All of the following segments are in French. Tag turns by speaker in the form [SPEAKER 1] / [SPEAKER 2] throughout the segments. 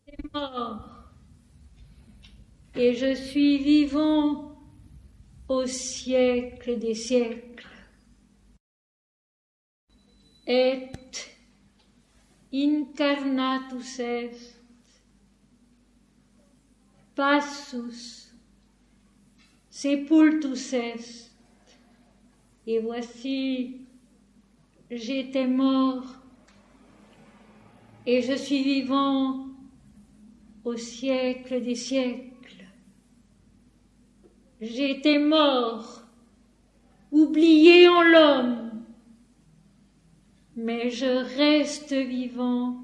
[SPEAKER 1] est mort, et je suis vivant au siècle des siècles. Et incarnatus est, passus, sepultus est. Et voici, j'étais mort, et je suis vivant au siècle des siècles. J'étais mort, oublié en l'homme, mais je reste vivant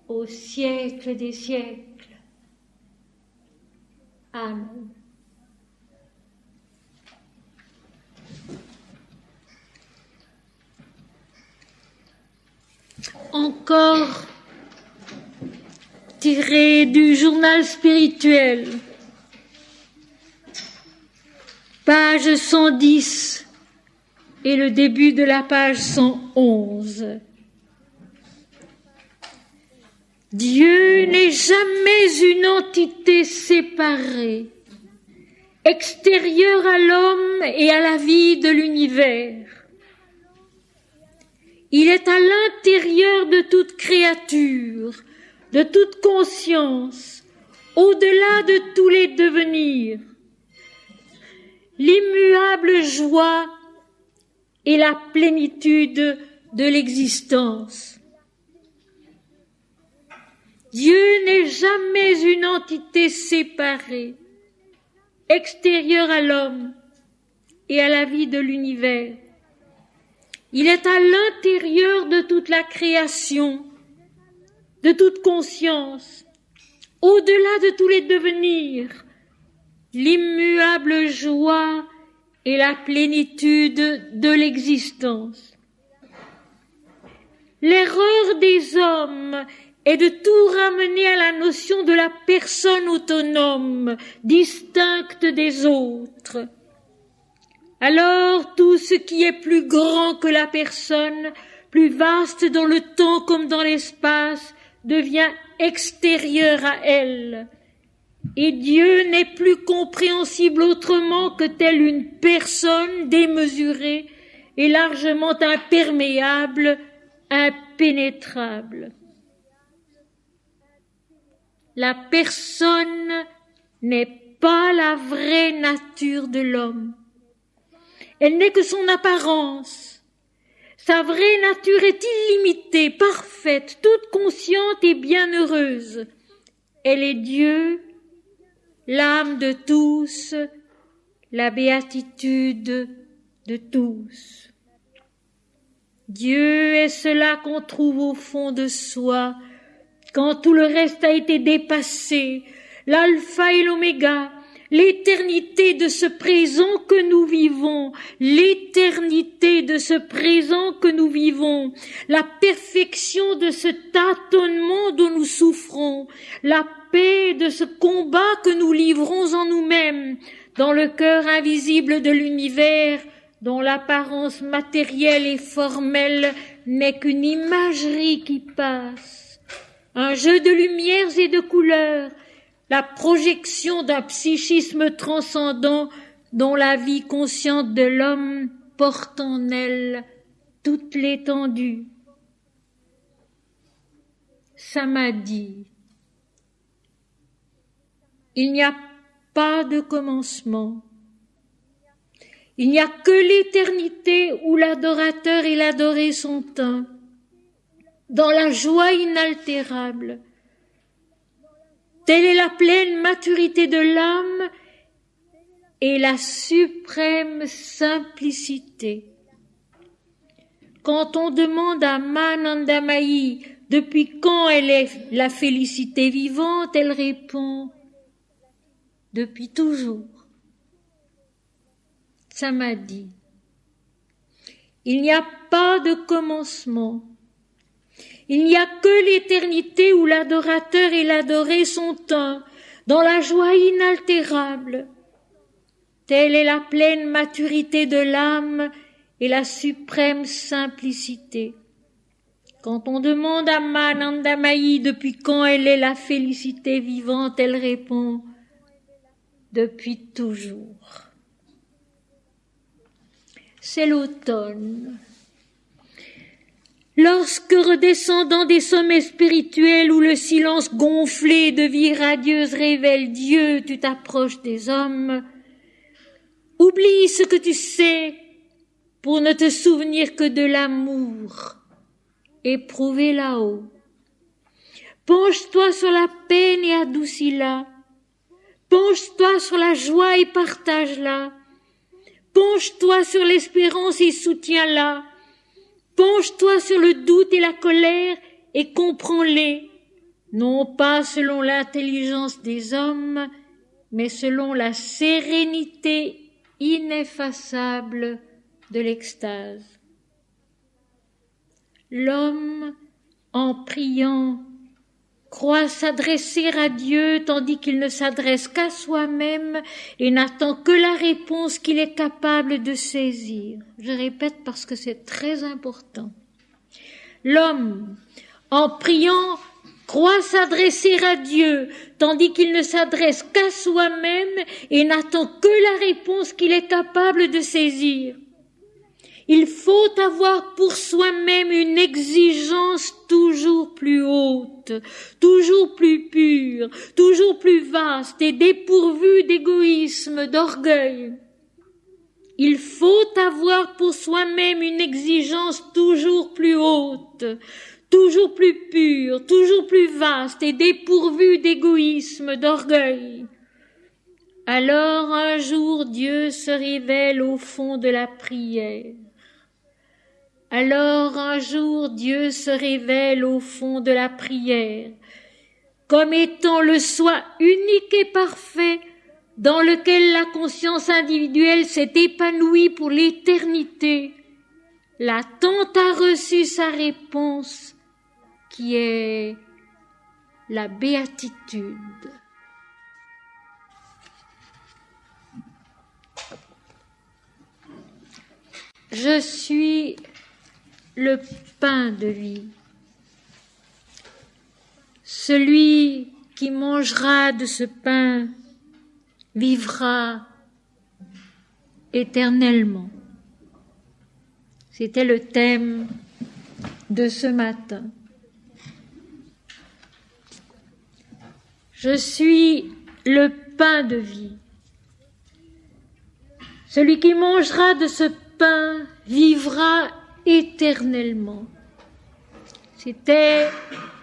[SPEAKER 1] au siècle des siècles. Amen. Encore tiré du journal spirituel, page 110 et le début de la page 111. Dieu n'est jamais une entité séparée, extérieure à l'homme et à la vie de l'univers. Il est à l'intérieur de toute créature, de toute conscience, au-delà de tous les devenirs. L'immuable joie et la plénitude de l'existence. Dieu n'est jamais une entité séparée, extérieure à l'homme et à la vie de l'univers. Il est à l'intérieur de toute la création, de toute conscience, au-delà de tous les devenirs, l'immuable joie et la plénitude de l'existence. L'erreur des hommes est de tout ramener à la notion de la personne autonome, distincte des autres. Alors tout ce qui est plus grand que la personne, plus vaste dans le temps comme dans l'espace, devient extérieur à elle. Et Dieu n'est plus compréhensible autrement que telle une personne démesurée et largement imperméable, impénétrable. La personne n'est pas la vraie nature de l'homme. Elle n'est que son apparence. Sa vraie nature est illimitée, parfaite, toute consciente et bienheureuse. Elle est Dieu, l'âme de tous, la béatitude de tous. Dieu est cela qu'on trouve au fond de soi, quand tout le reste a été dépassé, l'alpha et l'oméga, l'éternité de ce présent que nous vivons, l'éternité de ce présent que nous vivons, la perfection de ce tâtonnement dont nous souffrons, la paix de ce combat que nous livrons en nous-mêmes, dans le cœur invisible de l'univers, dont l'apparence matérielle et formelle n'est qu'une imagerie qui passe, un jeu de lumières et de couleurs, la projection d'un psychisme transcendant dont la vie consciente de l'homme porte en elle toute l'étendue. Samadhi. Il n'y a pas de commencement. Il n'y a que l'éternité où l'adorateur et l'adoré sont un, dans la joie inaltérable. Telle est la pleine maturité de l'âme et la suprême simplicité. Quand on demande à Manandamayi depuis quand elle est la félicité vivante, elle répond « Depuis toujours ». Samadhi. Il n'y a pas de commencement. Il n'y a que l'éternité où l'adorateur et l'adoré sont un, dans la joie inaltérable. Telle est la pleine maturité de l'âme et la suprême simplicité. Quand on demande à Mananda Mahi depuis quand elle est la félicité vivante, elle répond « depuis toujours ». C'est l'automne. Lorsque, redescendant des sommets spirituels où le silence gonflé de vie radieuse révèle Dieu, tu t'approches des hommes, oublie ce que tu sais pour ne te souvenir que de l'amour éprouvé là-haut. Penche-toi sur la peine et adoucis-la. Penche-toi sur la joie et partage-la. Penche-toi sur l'espérance et soutiens-la. Penche-toi sur le doute et la colère et comprends-les, non pas selon l'intelligence des hommes, mais selon la sérénité ineffaçable de l'extase. L'homme, en priant, croit s'adresser à Dieu tandis qu'il ne s'adresse qu'à soi-même et n'attend que la réponse qu'il est capable de saisir. Je répète parce que c'est très important. L'homme, en priant, croit s'adresser à Dieu tandis qu'il ne s'adresse qu'à soi-même et n'attend que la réponse qu'il est capable de saisir. Il faut avoir pour soi-même une exigence toujours plus haute, toujours plus pure, toujours plus vaste et dépourvue d'égoïsme, d'orgueil. Il faut avoir pour soi-même une exigence toujours plus haute, toujours plus pure, toujours plus vaste et dépourvue d'égoïsme, d'orgueil. Alors un jour Dieu se révèle au fond de la prière. Alors un jour Dieu se révèle au fond de la prière, comme étant le soi unique et parfait dans lequel la conscience individuelle s'est épanouie pour l'éternité. L'attente a reçu sa réponse, qui est la béatitude. Je suis le pain de vie. Celui qui mangera de ce pain vivra éternellement. C'était le thème de ce matin. Je suis le pain de vie. Celui qui mangera de ce pain vivra éternellement. C'était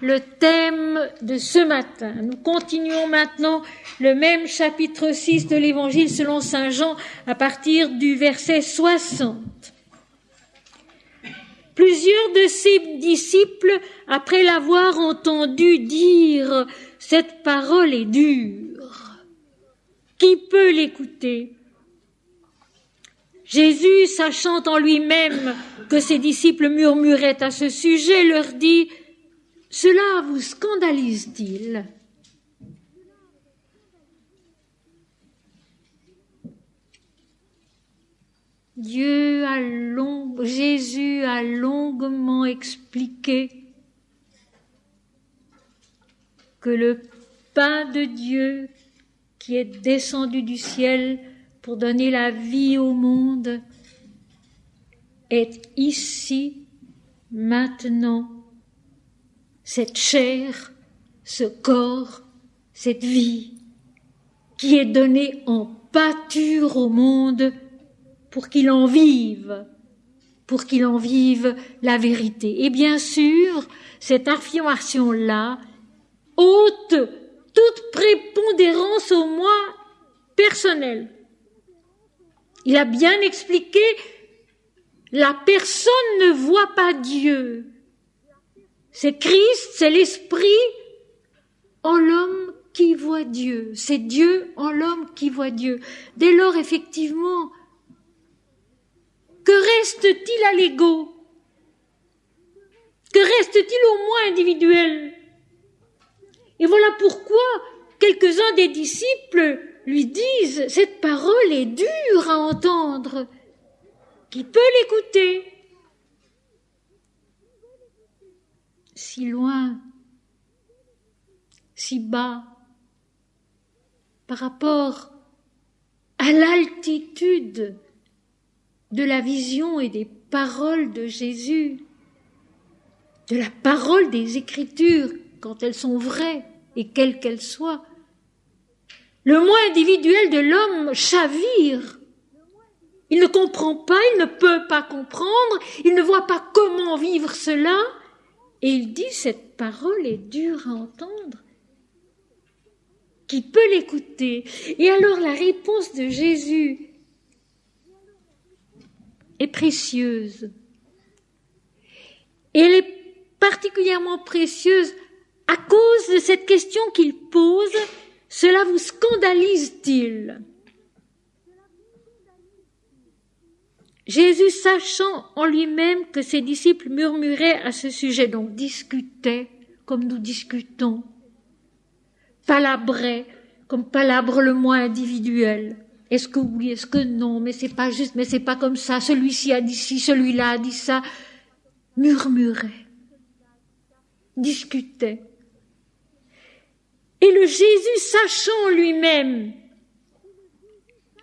[SPEAKER 1] le thème de ce matin. Nous continuons maintenant le même chapitre 6 de l'Évangile selon saint Jean à partir du verset 60. Plusieurs de ses disciples, après l'avoir entendu dire « Cette parole est dure, qui peut l'écouter ?» Jésus, sachant en lui-même que ses disciples murmuraient à ce sujet, leur dit « Cela vous scandalise-t-il ? Jésus a longuement expliqué que le pain de Dieu qui est descendu du ciel pour donner la vie au monde est ici, maintenant, cette chair, ce corps, cette vie qui est donnée en pâture au monde pour qu'il en vive la vérité. Et bien sûr, cette affirmation-là ôte toute prépondérance au moi personnel. Il a bien expliqué, la personne ne voit pas Dieu. C'est Christ, c'est l'Esprit en l'homme qui voit Dieu. C'est Dieu en l'homme qui voit Dieu. Dès lors, effectivement, que reste-t-il à l'ego? Que reste-t-il au moi individuel? Et voilà pourquoi quelques-uns des disciples lui disent « Cette parole est dure à entendre. Qui peut l'écouter ?» si loin, si bas, par rapport à l'altitude de la vision et des paroles de Jésus, de la parole des Écritures, quand elles sont vraies et quelles qu'elles soient. Le moi individuel de l'homme chavire. Il ne comprend pas, il ne peut pas comprendre, il ne voit pas comment vivre cela. Et il dit, cette parole est dure à entendre. Qui peut l'écouter? Et alors la réponse de Jésus est précieuse. Et elle est particulièrement précieuse à cause de cette question qu'il pose, cela vous scandalise-t-il? Jésus, sachant en lui-même que ses disciples murmuraient à ce sujet, donc discutaient comme nous discutons, palabraient comme palabre le moi individuel. Est-ce que oui, est-ce que non, mais c'est pas juste, mais c'est pas comme ça, celui-ci a dit ci, celui-là a dit ça, murmuraient, discutaient. Et le Jésus sachant lui-même,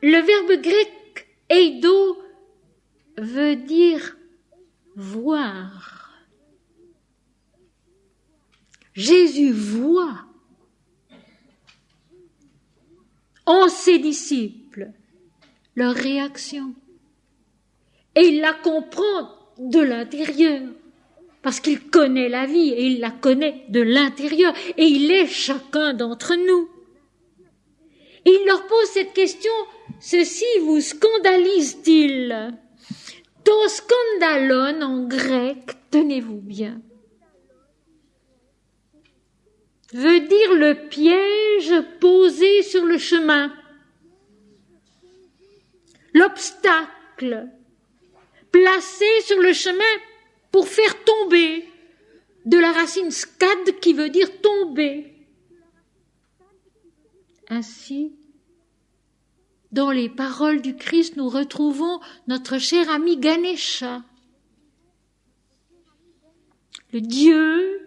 [SPEAKER 1] le verbe grec eido veut dire voir. Jésus voit en ses disciples leur réaction. Et il la comprend de l'intérieur. Parce qu'il connaît la vie et il la connaît de l'intérieur. Et il est chacun d'entre nous. Et il leur pose cette question, ceci vous scandalise-t-il? To scandalon en grec, tenez-vous bien, veut dire le piège posé sur le chemin, l'obstacle placé sur le chemin pour faire tomber, de la racine scad qui veut dire tomber. Ainsi, dans les paroles du Christ, nous retrouvons notre cher ami Ganesha, le Dieu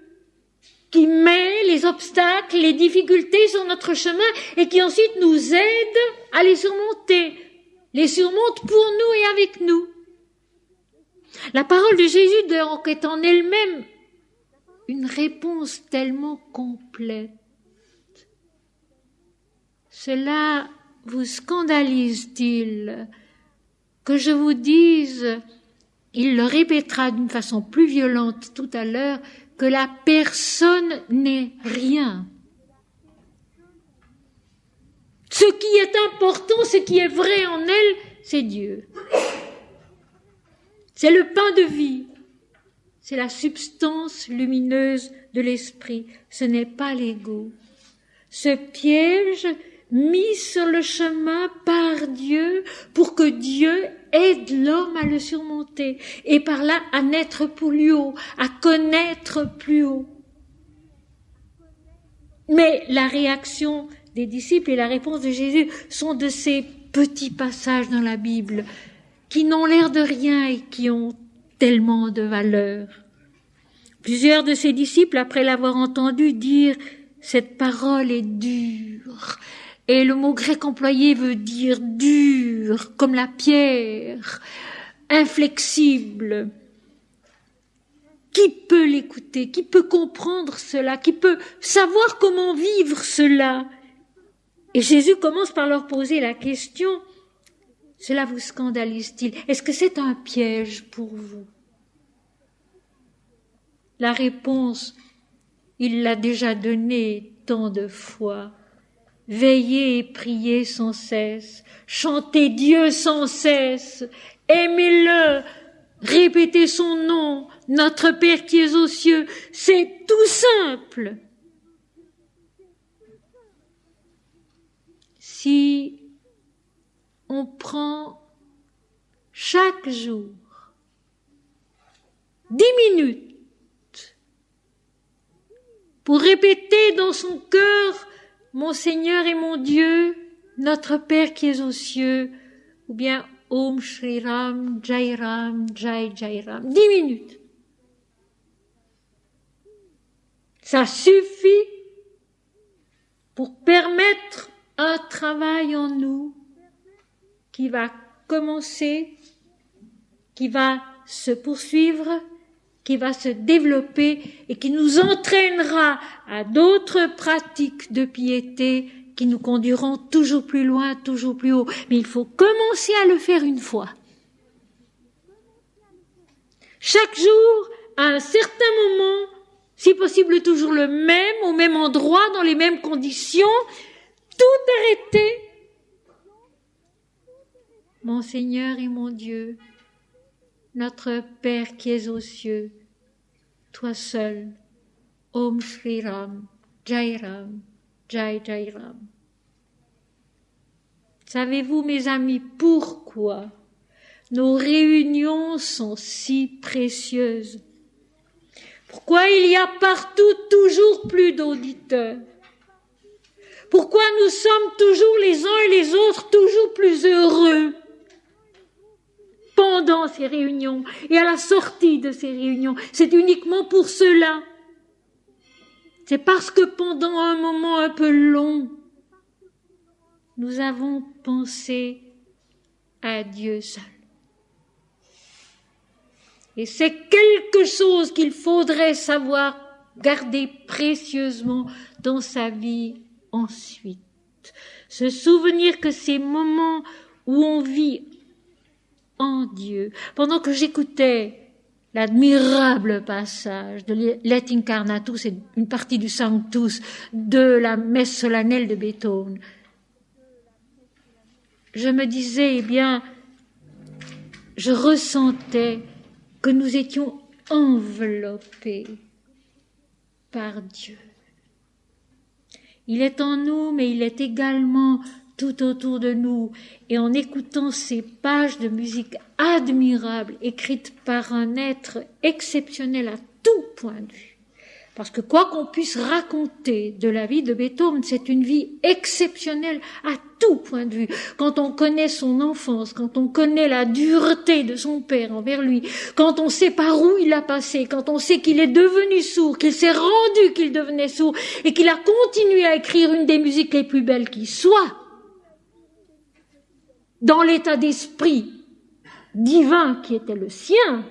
[SPEAKER 1] qui met les obstacles, les difficultés sur notre chemin et qui ensuite nous aide à les surmonter, les surmonte pour nous et avec nous. La parole de Jésus donc est en elle-même une réponse tellement complète. Cela vous scandalise-t-il que je vous dise, il le répétera d'une façon plus violente tout à l'heure, que la personne n'est rien. Ce qui est important, ce qui est vrai en elle, c'est Dieu. C'est le pain de vie. C'est la substance lumineuse de l'esprit. Ce n'est pas l'ego. Ce piège mis sur le chemin par Dieu pour que Dieu aide l'homme à le surmonter et par là à naître plus haut, à connaître plus haut. Mais la réaction des disciples et la réponse de Jésus sont de ces petits passages dans la Bible qui n'ont l'air de rien et qui ont tellement de valeur. Plusieurs de ses disciples, après l'avoir entendu dire « cette parole est dure », et le mot grec employé veut dire dur, comme la pierre, inflexible. Qui peut l'écouter? Qui peut comprendre cela? Qui peut savoir comment vivre cela? Et Jésus commence par leur poser la question, cela vous scandalise-t-il? Est-ce que c'est un piège pour vous? La réponse, il l'a déjà donnée tant de fois. Veillez et priez sans cesse, chantez Dieu sans cesse, aimez-le, répétez son nom, notre Père qui es aux cieux, c'est tout simple. Si on prend chaque jour 10 minutes pour répéter dans son cœur mon Seigneur et mon Dieu, notre Père qui es aux cieux, ou bien Om Shri Ram, Jai Ram, Jai Jai Ram. 10 minutes. Ça suffit pour permettre un travail en nous qui va commencer, qui va se poursuivre, qui va se développer et qui nous entraînera à d'autres pratiques de piété qui nous conduiront toujours plus loin, toujours plus haut. Mais il faut commencer à le faire une fois. Chaque jour, à un certain moment, si possible toujours le même, au même endroit, dans les mêmes conditions, tout arrêter. Mon Seigneur et mon Dieu, notre Père qui es aux cieux, toi seul, Om Shri Ram, Jai Ram, Jai Jai Ram. Savez-vous, mes amis, pourquoi nos réunions sont si précieuses? Pourquoi il y a partout toujours plus d'auditeurs? Pourquoi nous sommes toujours les uns et les autres toujours plus heureux pendant ces réunions et à la sortie de ces réunions? C'est uniquement pour cela. C'est parce que pendant un moment un peu long, nous avons pensé à Dieu seul. Et c'est quelque chose qu'il faudrait savoir garder précieusement dans sa vie ensuite. Se souvenir que ces moments où on vit en Dieu, pendant que j'écoutais l'admirable passage de Let Incarnatus et une partie du Sanctus de la messe solennelle de Beethoven, je me disais, eh bien, je ressentais que nous étions enveloppés par Dieu. Il est en nous, mais il est également tout autour de nous. Et en écoutant ces pages de musique admirables, écrites par un être exceptionnel à tout point de vue, parce que quoi qu'on puisse raconter de la vie de Beethoven, c'est une vie exceptionnelle à tout point de vue. Quand on connaît son enfance, quand on connaît la dureté de son père envers lui, quand on sait par où il a passé, quand on sait qu'il est devenu sourd, qu'il s'est rendu qu'il devenait sourd et qu'il a continué à écrire une des musiques les plus belles qui soit, dans l'état d'esprit divin qui était le sien,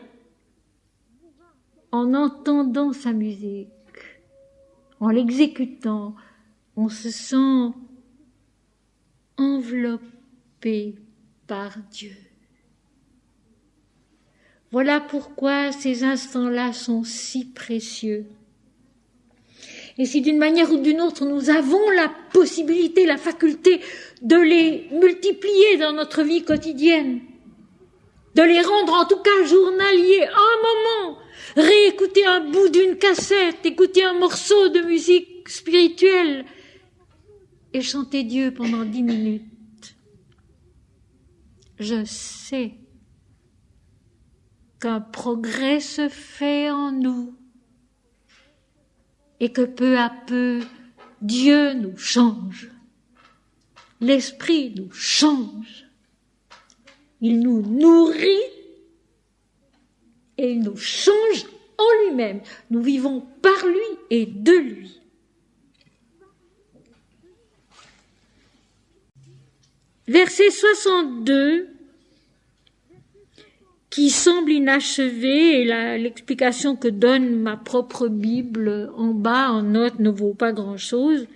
[SPEAKER 1] en entendant sa musique, en l'exécutant, on se sent enveloppé par Dieu. Voilà pourquoi ces instants-là sont si précieux. Et si d'une manière ou d'une autre nous avons la possibilité, la faculté de les multiplier dans notre vie quotidienne, de les rendre en tout cas journaliers, un moment, réécouter un bout d'une cassette, écouter un morceau de musique spirituelle et chanter Dieu pendant 10 minutes. Je sais qu'un progrès se fait en nous et que peu à peu, Dieu nous change. L'Esprit nous change. Il nous nourrit et il nous change en lui-même. Nous vivons par lui et de lui. Verset 62, qui semble inachevé, et l'explication que donne ma propre Bible en bas, en note, ne vaut pas grand-chose.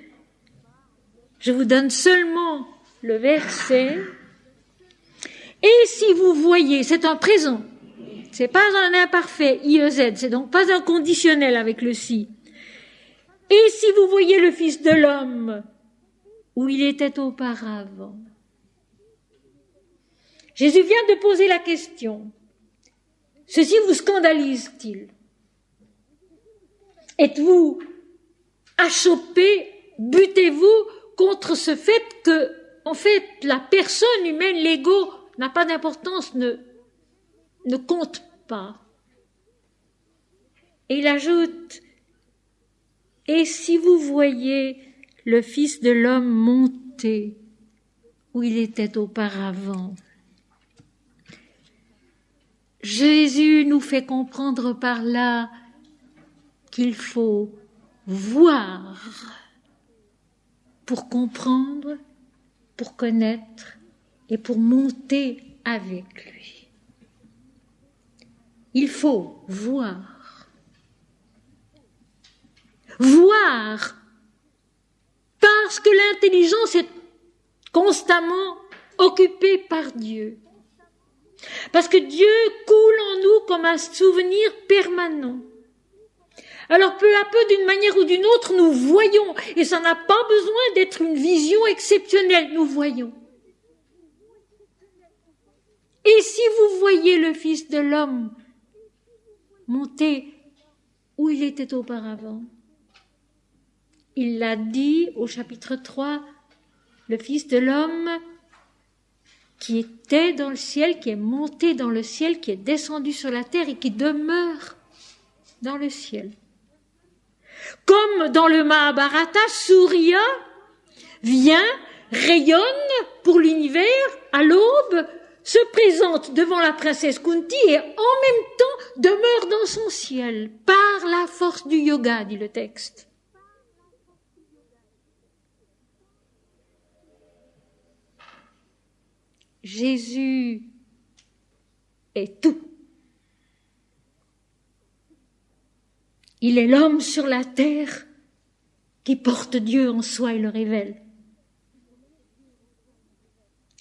[SPEAKER 1] Je vous donne seulement le verset. Et si vous voyez, c'est un présent, c'est pas un imparfait, IEZ, c'est donc pas un conditionnel avec le si. Et si vous voyez le Fils de l'homme, où il était auparavant. Jésus vient de poser la question. Ceci vous scandalise-t-il? Êtes-vous achoppé, butez-vous contre ce fait que, en fait, la personne humaine, l'ego, n'a pas d'importance, ne compte pas. Et il ajoute, et si vous voyez le Fils de l'homme monter où il était auparavant. Jésus nous fait comprendre par là qu'il faut voir pour comprendre, pour connaître et pour monter avec lui. Il faut voir. Voir parce que l'intelligence est constamment occupée par Dieu. Parce que Dieu coule en nous comme un souvenir permanent. Alors peu à peu, d'une manière ou d'une autre, nous voyons, et ça n'a pas besoin d'être une vision exceptionnelle, nous voyons. Et si vous voyez le Fils de l'homme monter où il était auparavant, il l'a dit au chapitre 3, le Fils de l'homme qui était dans le ciel, qui est monté dans le ciel, qui est descendu sur la terre et qui demeure dans le ciel. Comme dans le Mahabharata, Surya vient, rayonne pour l'univers, à l'aube, se présente devant la princesse Kunti et en même temps demeure dans son ciel, par la force du yoga, dit le texte. Jésus est tout. Il est l'homme sur la terre qui porte Dieu en soi et le révèle.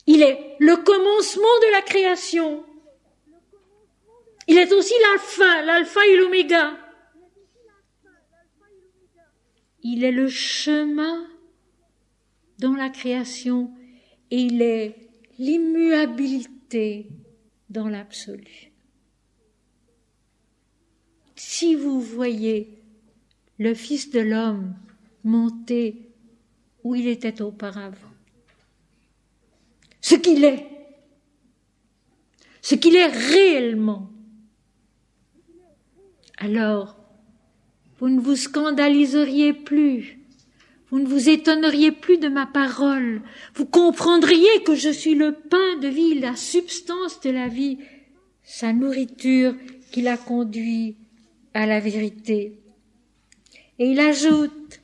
[SPEAKER 1] Il est le commencement de la création. Il est aussi l'alpha et l'oméga. Il est le chemin dans la création et il est l'immuabilité dans l'absolu. Si vous voyez le Fils de l'homme monter où il était auparavant, ce qu'il est réellement, alors vous ne vous scandaliseriez plus, vous ne vous étonneriez plus de ma parole, vous comprendriez que je suis le pain de vie, la substance de la vie, sa nourriture qui l'a conduit à la vérité. Et il ajoute,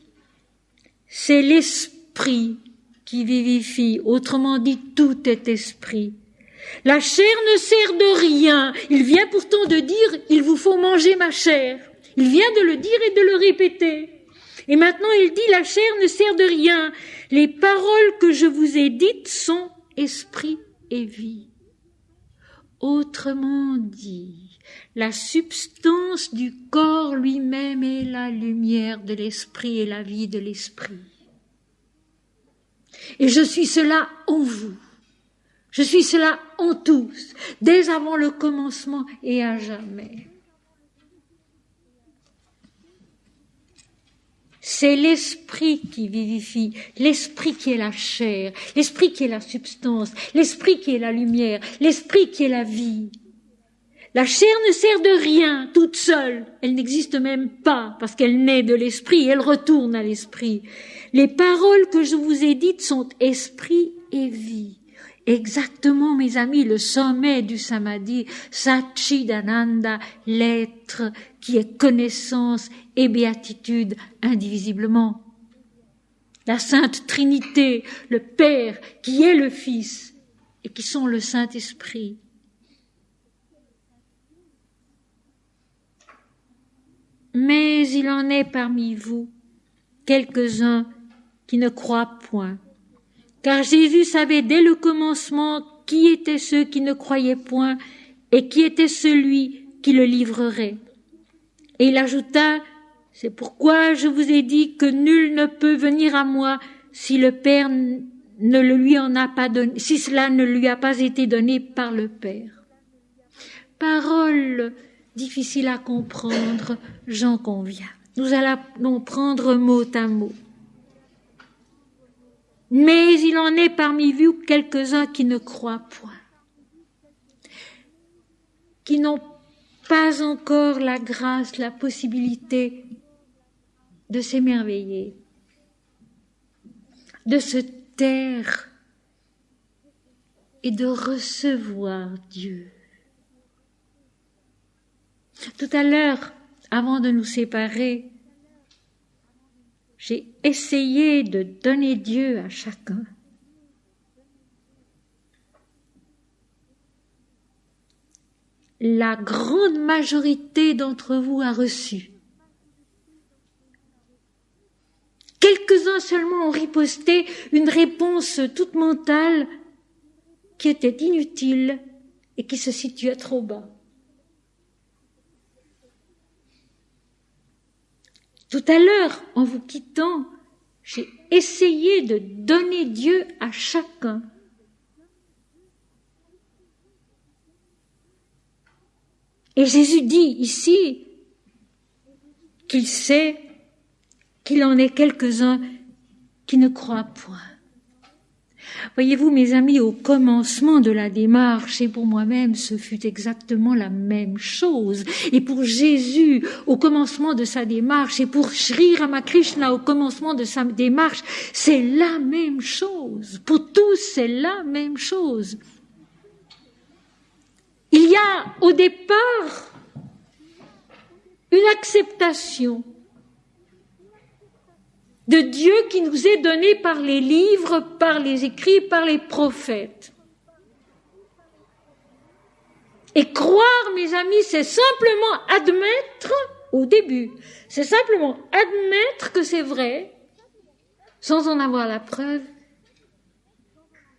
[SPEAKER 1] c'est l'esprit qui vivifie, autrement dit, tout est esprit. La chair ne sert de rien. Il vient pourtant de dire, il vous faut manger ma chair. Il vient de le dire et de le répéter. Et maintenant il dit, la chair ne sert de rien. Les paroles que je vous ai dites sont esprit et vie. Autrement dit, la substance du corps lui-même est la lumière de l'esprit et la vie de l'esprit. Et je suis cela en vous. Je suis cela en tous, dès avant le commencement et à jamais. C'est l'esprit qui vivifie, l'esprit qui est la chair, l'esprit qui est la substance, l'esprit qui est la lumière, l'esprit qui est la vie. La chair ne sert de rien toute seule, elle n'existe même pas parce qu'elle naît de l'esprit et elle retourne à l'esprit. Les paroles que je vous ai dites sont esprit et vie. Exactement, mes amis, le sommet du samadhi, Satchidananda, l'être qui est connaissance et béatitude indivisiblement. La Sainte Trinité, le Père qui est le Fils et qui sont le Saint-Esprit. Mais il en est parmi vous quelques-uns qui ne croient point. Car Jésus savait dès le commencement qui étaient ceux qui ne croyaient point et qui était celui qui le livrerait. Et il ajouta, c'est pourquoi je vous ai dit que nul ne peut venir à moi si le Père ne le lui en a pas donné, si cela ne lui a pas été donné par le Père. Parole difficile à comprendre, j'en conviens. Nous allons prendre mot à mot. Mais il en est parmi vous quelques-uns qui ne croient point, qui n'ont pas encore la grâce, la possibilité de s'émerveiller, de se taire et de recevoir Dieu. Tout à l'heure, avant de nous séparer, j'ai essayé de donner Dieu à chacun. La grande majorité d'entre vous a reçu. Quelques-uns seulement ont riposté une réponse toute mentale qui était inutile et qui se situait trop bas. Tout à l'heure, en vous quittant, j'ai essayé de donner Dieu à chacun. Et Jésus dit ici qu'il sait qu'il en est quelques-uns qui ne croient point. Voyez-vous, mes amis, au commencement de la démarche, et pour moi-même, ce fut exactement la même chose. Et pour Jésus, au commencement de sa démarche, et pour Sri Ramakrishna, au commencement de sa démarche, c'est la même chose. Pour tous, c'est la même chose. Il y a au départ une acceptation de Dieu qui nous est donné par les livres, par les écrits, par les prophètes. Et croire, mes amis, c'est simplement admettre, au début, c'est simplement admettre que c'est vrai, sans en avoir la preuve,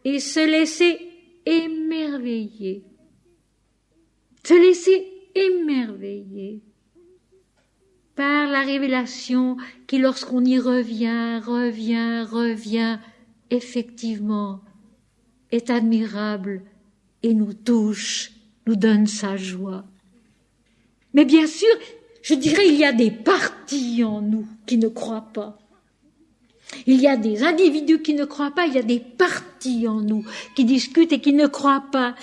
[SPEAKER 1] et se laisser émerveiller. Se laisser émerveiller par la révélation qui, lorsqu'on y revient, effectivement, est admirable et nous touche, nous donne sa joie. Mais bien sûr, je dirais, il y a des parties en nous qui ne croient pas. Il y a des individus qui ne croient pas, il y a des parties en nous qui discutent et qui ne croient pas.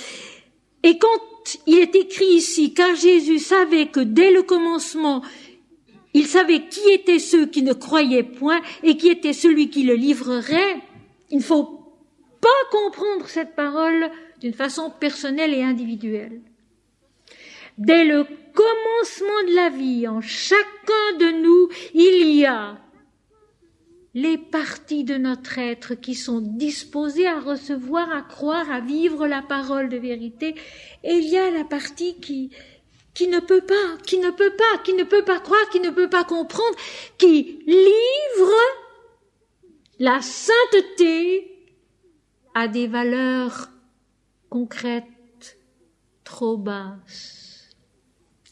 [SPEAKER 1] Et quand il est écrit ici, car Jésus savait que dès le commencement, il savait qui étaient ceux qui ne croyaient point et qui était celui qui le livrerait. Il ne faut pas comprendre cette parole d'une façon personnelle et individuelle. Dès le commencement de la vie, en chacun de nous, il y a les parties de notre être qui sont disposées à recevoir, à croire, à vivre la parole de vérité. Et il y a la partie qui ne peut pas croire, qui ne peut pas comprendre, qui livre la sainteté à des valeurs concrètes trop basses.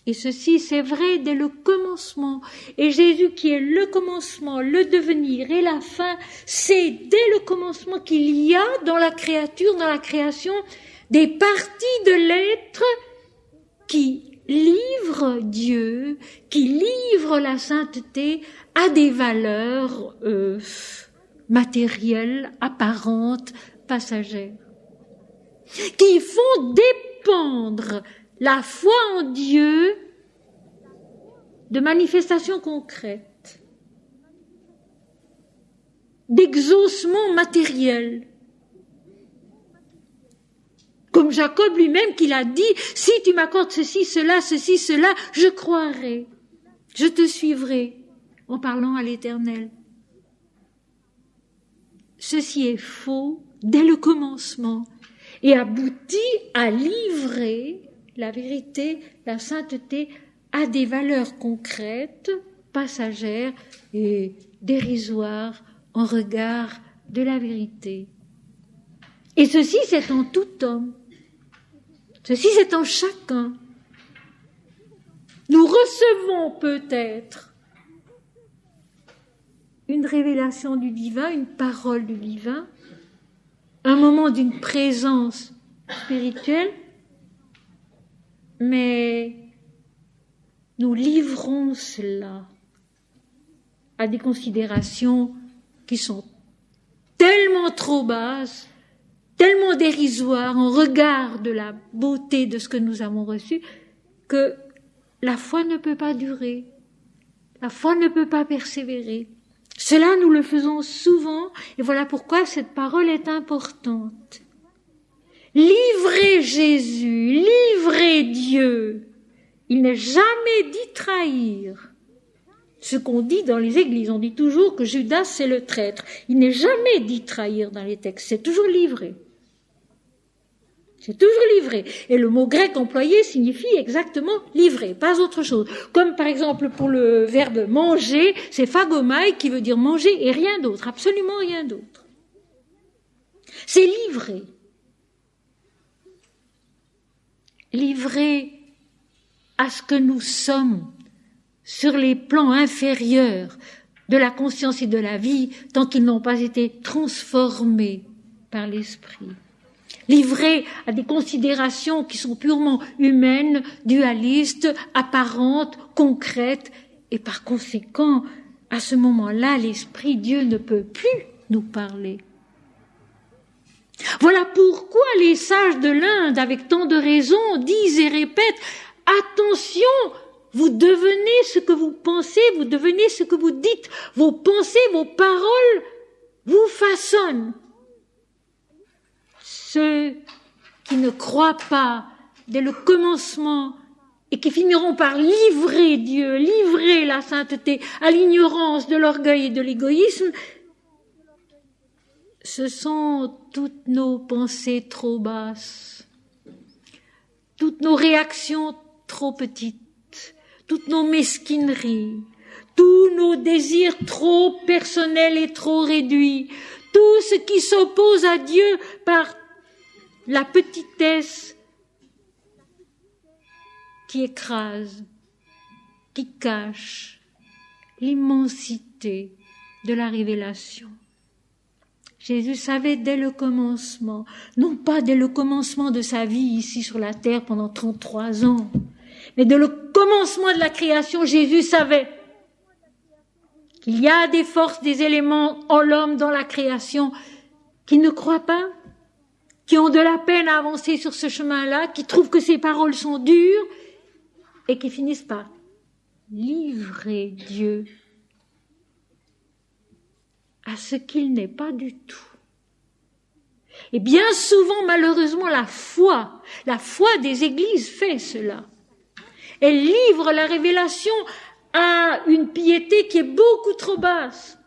[SPEAKER 1] Et ceci, c'est vrai dès le commencement. Et Jésus, qui est le commencement, le devenir et la fin, c'est dès le commencement qu'il y a dans la créature, dans la création, des parties de l'être qui livre Dieu, qui livre la sainteté à des valeurs matérielles, apparentes, passagères, qui font dépendre la foi en Dieu de manifestations concrètes, d'exaucements matériels. Comme Jacob lui-même qui l'a dit, si tu m'accordes ceci, cela, je croirai, je te suivrai, en parlant à l'Éternel. Ceci est faux dès le commencement et aboutit à livrer la vérité, la sainteté à des valeurs concrètes, passagères et dérisoires en regard de la vérité. Et ceci, c'est en tout homme. Ceci, c'est en chacun. Nous recevons peut-être une révélation du divin, une parole du divin, un moment d'une présence spirituelle, mais nous livrons cela à des considérations qui sont tellement trop basses, tellement dérisoires en regard de la beauté de ce que nous avons reçu, que la foi ne peut pas durer, la foi ne peut pas persévérer. Cela, nous le faisons souvent, et voilà pourquoi cette parole est importante. Livrez Jésus, livrez Dieu. Il n'est jamais dit trahir. ce qu'on dit dans les églises. On dit toujours que Judas, c'est le traître. Il n'est jamais dit trahir dans les textes, c'est toujours livré. C'est toujours livré. Et le mot grec employé signifie exactement livrer, pas autre chose. Comme par exemple pour le verbe manger, c'est phagomai qui veut dire manger et rien d'autre, absolument rien d'autre. C'est livré. Livré à ce que nous sommes sur les plans inférieurs de la conscience et de la vie, tant qu'ils n'ont pas été transformés par l'esprit. Livré à des considérations qui sont purement humaines, dualistes, apparentes, concrètes, et par conséquent, à ce moment-là, l'Esprit Dieu ne peut plus nous parler. Voilà pourquoi les sages de l'Inde, avec tant de raison, disent et répètent « Attention, vous devenez ce que vous pensez, vous devenez ce que vous dites, vos pensées, vos paroles vous façonnent. » Ceux qui ne croient pas dès le commencement et qui finiront par livrer Dieu, livrer la sainteté à l'ignorance de l'orgueil et de l'égoïsme, ce sont toutes nos pensées trop basses, toutes nos réactions trop petites, toutes nos mesquineries, tous nos désirs trop personnels et trop réduits, tout ce qui s'oppose à Dieu par la petitesse qui écrase, qui cache l'immensité de la révélation. Jésus savait dès le commencement, non pas dès le commencement de sa vie ici sur la terre pendant 33 ans, mais dès le commencement de la création, Jésus savait qu'il y a des forces, des éléments en l'homme dans la création qui ne croient pas, qui ont de la peine à avancer sur ce chemin-là, qui trouvent que ces paroles sont dures et qui finissent par livrer Dieu à ce qu'il n'est pas du tout. Et bien souvent, malheureusement, la foi des églises fait cela. Elle livre la révélation à une piété qui est beaucoup trop basse,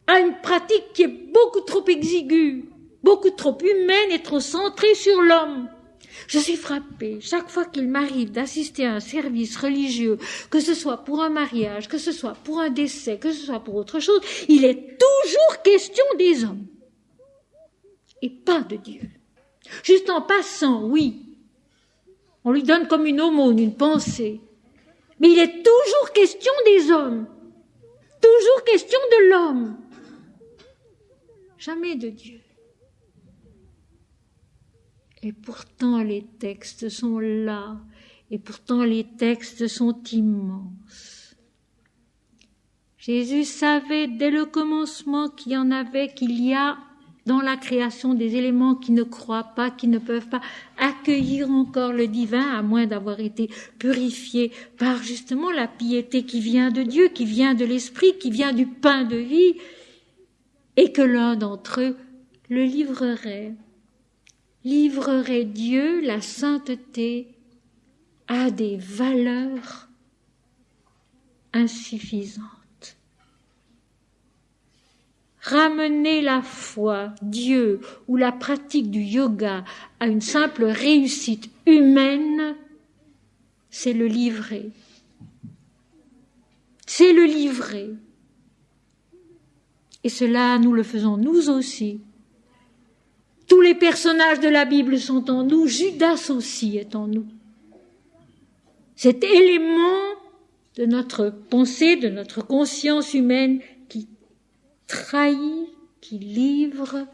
[SPEAKER 1] à une pratique qui est beaucoup trop exiguë, beaucoup trop humaine et trop centrée sur l'homme. Je suis frappée chaque fois qu'il m'arrive d'assister à un service religieux, que ce soit pour un mariage, que ce soit pour un décès, que ce soit pour autre chose, il est toujours question des hommes et pas de Dieu. Juste en passant, oui, on lui donne comme une aumône, une pensée, mais il est toujours question des hommes, toujours question de l'homme, jamais de Dieu. Et pourtant les textes sont là, et pourtant les textes sont immenses. Jésus savait dès le commencement qu'il y a dans la création des éléments qui ne croient pas, qui ne peuvent pas accueillir encore le divin, à moins d'avoir été purifiés par justement la piété qui vient de Dieu, qui vient de l'esprit, qui vient du pain de vie, et que l'un d'entre eux le livrerait Dieu, la sainteté, à des valeurs insuffisantes. Ramener la foi, Dieu ou la pratique du yoga à une simple réussite humaine, c'est le livrer. C'est le livrer. Et cela, nous le faisons nous aussi. Tous les personnages de la Bible sont en nous, Judas aussi est en nous. Cet élément de notre pensée, de notre conscience humaine qui trahit, qui livre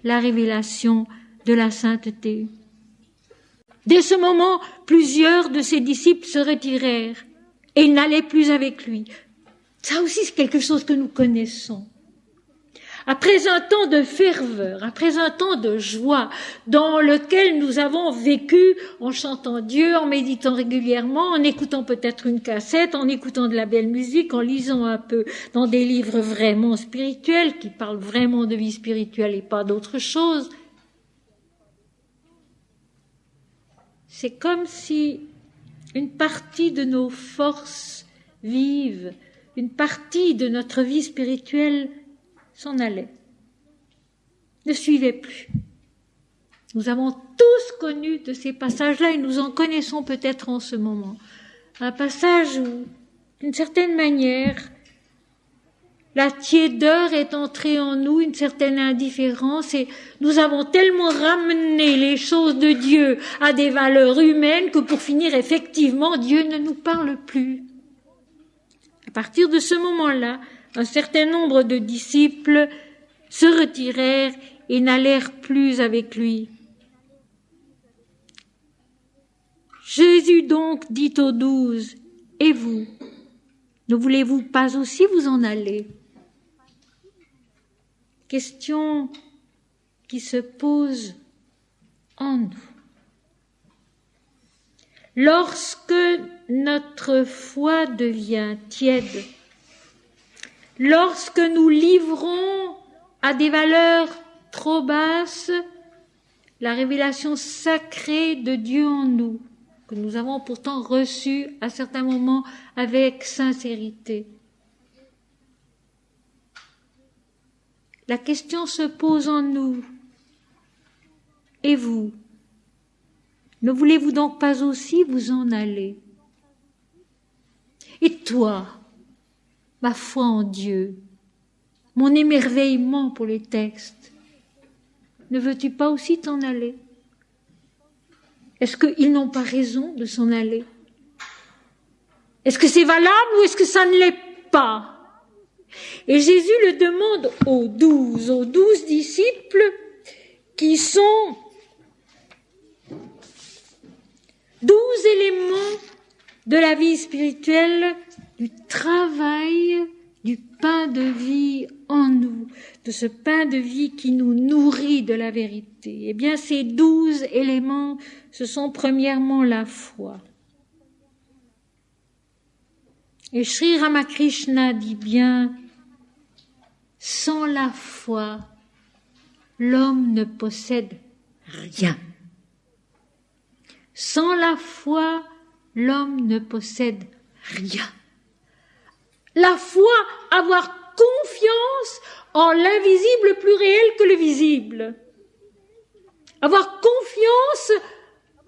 [SPEAKER 1] la révélation de la sainteté. Dès ce moment, plusieurs de ses disciples se retirèrent et ils n'allaient plus avec lui. Ça aussi, c'est quelque chose que nous connaissons. Après un temps de ferveur, après un temps de joie dans lequel nous avons vécu en chantant Dieu, en méditant régulièrement, en écoutant peut-être une cassette, en écoutant de la belle musique, en lisant un peu dans des livres vraiment spirituels qui parlent vraiment de vie spirituelle et pas d'autre chose, c'est comme si une partie de nos forces vive, une partie de notre vie spirituelle s'en allait, ne suivait plus. Nous avons tous connu de ces passages-là et nous en connaissons peut-être en ce moment. Un passage où, d'une certaine manière, la tiédeur est entrée en nous, une certaine indifférence, et nous avons tellement ramené les choses de Dieu à des valeurs humaines que pour finir, effectivement, Dieu ne nous parle plus. À partir de ce moment-là, un certain nombre de disciples se retirèrent et n'allèrent plus avec lui. Jésus donc dit aux 12, « Et vous, ne voulez-vous pas aussi vous en aller ?» Question qui se pose en nous. Lorsque notre foi devient tiède, lorsque nous livrons à des valeurs trop basses la révélation sacrée de Dieu en nous, que nous avons pourtant reçue à certains moments avec sincérité, la question se pose en nous. Et vous, ne voulez-vous donc pas aussi vous en aller? Et toi, ma foi en Dieu, mon émerveillement pour les textes, ne veux-tu pas aussi t'en aller? Est-ce qu'ils n'ont pas raison de s'en aller? Est-ce que c'est valable ou est-ce que ça ne l'est pas? Et Jésus le demande aux 12 disciples qui sont 12 éléments de la vie spirituelle, du travail, du pain de vie en nous, de ce pain de vie qui nous nourrit de la vérité. Eh bien, ces 12 éléments, ce sont premièrement la foi. Et Sri Ramakrishna dit bien, sans la foi, l'homme ne possède rien. Sans la foi, l'homme ne possède rien. La foi, avoir confiance en l'invisible plus réel que le visible. Avoir confiance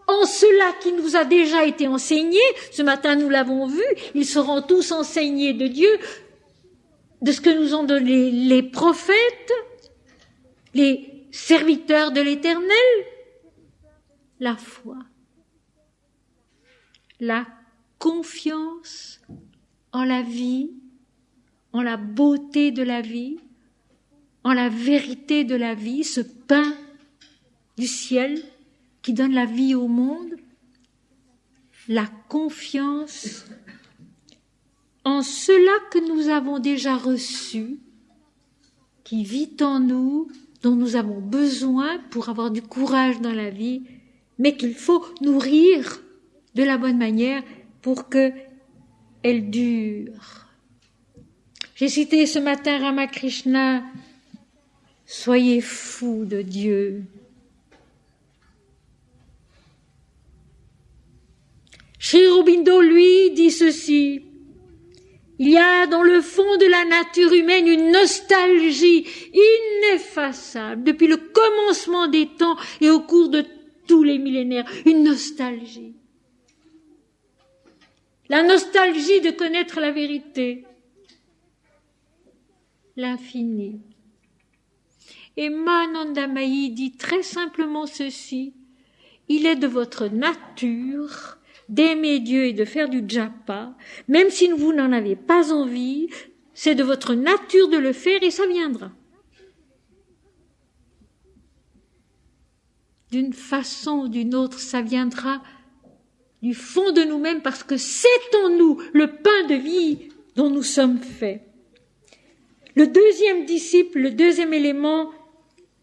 [SPEAKER 1] en cela qui nous a déjà été enseigné. Ce matin, nous l'avons vu, ils seront tous enseignés de Dieu, de ce que nous ont donné les prophètes, les serviteurs de l'Éternel. La foi, la confiance en la vie, en la beauté de la vie, en la vérité de la vie, ce pain du ciel qui donne la vie au monde, la confiance en cela que nous avons déjà reçu, qui vit en nous, dont nous avons besoin pour avoir du courage dans la vie, mais qu'il faut nourrir de la bonne manière pour qu'elle dure. J'ai cité ce matin Ramakrishna, « Soyez fous de Dieu ». Sri Aurobindo, lui, dit ceci, « Il y a dans le fond de la nature humaine une nostalgie ineffaçable depuis le commencement des temps et au cours de tous les millénaires, une nostalgie. La nostalgie de connaître la vérité, l'infini. » Et Manandamayi dit très simplement ceci, « Il est de votre nature d'aimer Dieu et de faire du japa, même si vous n'en avez pas envie, c'est de votre nature de le faire et ça viendra. » D'une façon ou d'une autre, ça viendra du fond de nous-mêmes parce que c'est en nous le pain de vie dont nous sommes faits. Le deuxième disciple, le deuxième élément,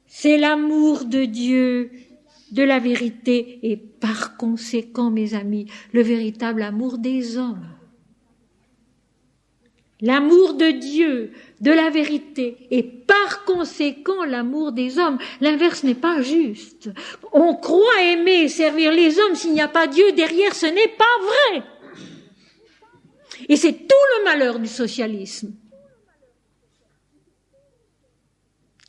[SPEAKER 1] c'est l'amour de Dieu, de la vérité et par conséquent, mes amis, le véritable amour des hommes. L'amour de Dieu, de la vérité et par conséquent l'amour des hommes. L'inverse n'est pas juste. On croit aimer et servir les hommes s'il n'y a pas Dieu derrière, ce n'est pas vrai. Et c'est tout le malheur du socialisme,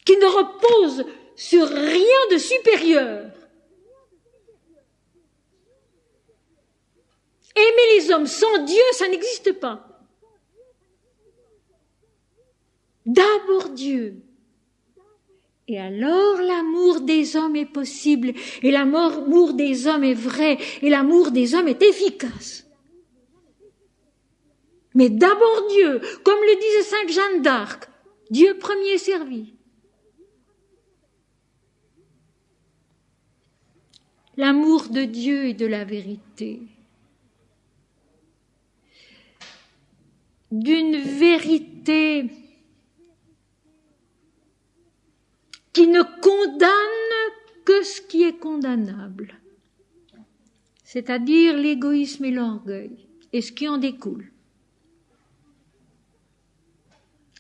[SPEAKER 1] qui ne repose sur rien de supérieur. Aimer les hommes sans Dieu, ça n'existe pas. D'abord Dieu. Et alors l'amour des hommes est possible, et l'amour des hommes est vrai, et l'amour des hommes est efficace. Mais d'abord Dieu, comme le disait Sainte Jeanne d'Arc, Dieu premier servi. L'amour de Dieu et de la vérité. D'une vérité qui ne condamne que ce qui est condamnable, c'est-à-dire l'égoïsme et l'orgueil, et ce qui en découle.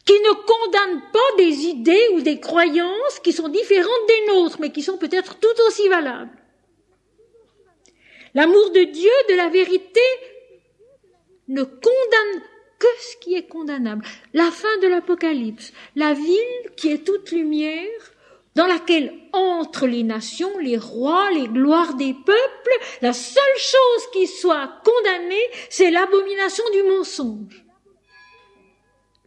[SPEAKER 1] Qui ne condamne pas des idées ou des croyances qui sont différentes des nôtres, mais qui sont peut-être tout aussi valables. L'amour de Dieu, de la vérité, ne condamne que ce qui est condamnable. La fin de l'Apocalypse, la ville qui est toute lumière, dans laquelle entrent les nations, les rois, les gloires des peuples, la seule chose qui soit condamnée, c'est l'abomination du mensonge.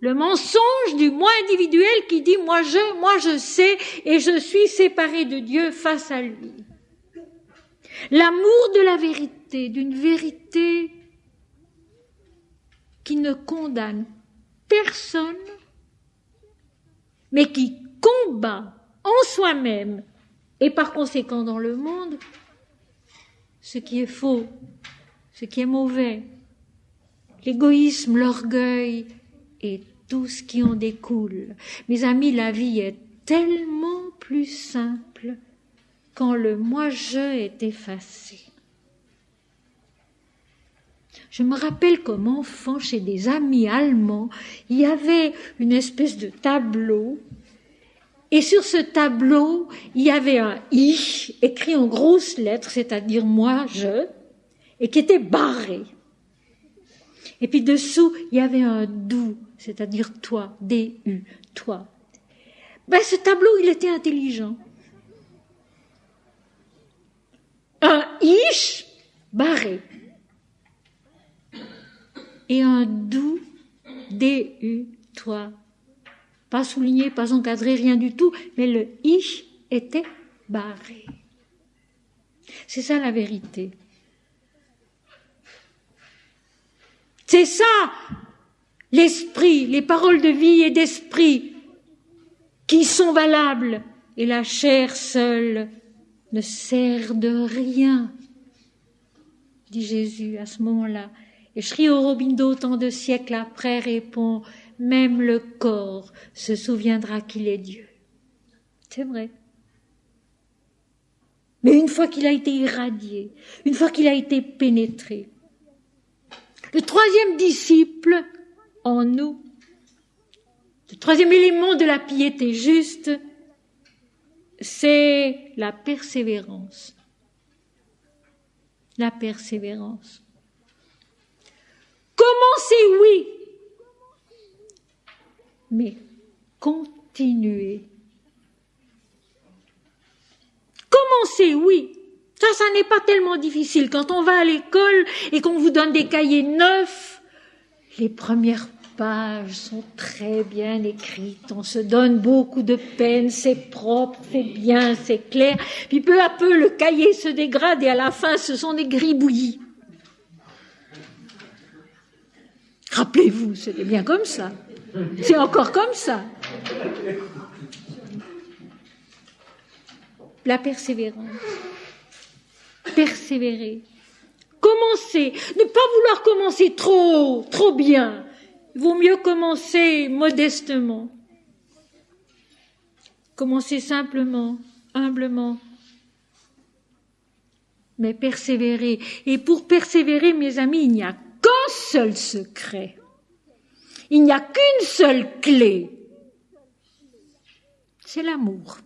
[SPEAKER 1] Le mensonge du moi individuel qui dit moi je sais et je suis séparé de Dieu face à lui. L'amour de la vérité, d'une vérité qui ne condamne personne, mais qui combat en soi-même et par conséquent dans le monde ce qui est faux, ce qui est mauvais, l'égoïsme, l'orgueil et tout ce qui en découle. Mes amis, la vie est tellement plus simple quand le moi-je est effacé. Je me rappelle comme enfant, chez des amis allemands, il y avait une espèce de tableau, et sur ce tableau, il y avait un « ich » écrit en grosses lettres, c'est-à-dire « moi, je », et qui était barré. Et puis dessous, il y avait un « du », c'est-à-dire « toi », « D-U », « toi ». Ce tableau, il était intelligent. Un « ich » barré. Et un « du », D-U, « toi ». Pas souligné, pas encadré, rien du tout, mais le « ich » était barré. C'est ça la vérité. C'est ça l'esprit, les paroles de vie et d'esprit qui sont valables. Et la chair seule ne sert de rien, dit Jésus à ce moment-là. Et Sri Aurobindo, tant de siècles après, répond « Même le corps se souviendra qu'il est Dieu. » C'est vrai. Mais une fois qu'il a été irradié, une fois qu'il a été pénétré, le troisième disciple en nous, le troisième élément de la piété juste, c'est la persévérance. La persévérance. Commencez, oui, mais continuez. Commencez, oui. Ça n'est pas tellement difficile. Quand on va à l'école et qu'on vous donne des cahiers neufs, les premières pages sont très bien écrites. On se donne beaucoup de peine, c'est propre, c'est bien, c'est clair. Puis peu à peu, le cahier se dégrade et à la fin, ce sont des gribouillis. Rappelez-vous, c'était bien comme ça. C'est encore comme ça. La persévérance. Persévérer. Commencer. Ne pas vouloir commencer trop bien. Il vaut mieux commencer modestement. Commencer simplement, humblement. Mais persévérer. Et pour persévérer, mes amis, il n'y a qu'un seul secret. Il n'y a qu'une seule clé. C'est l'amour.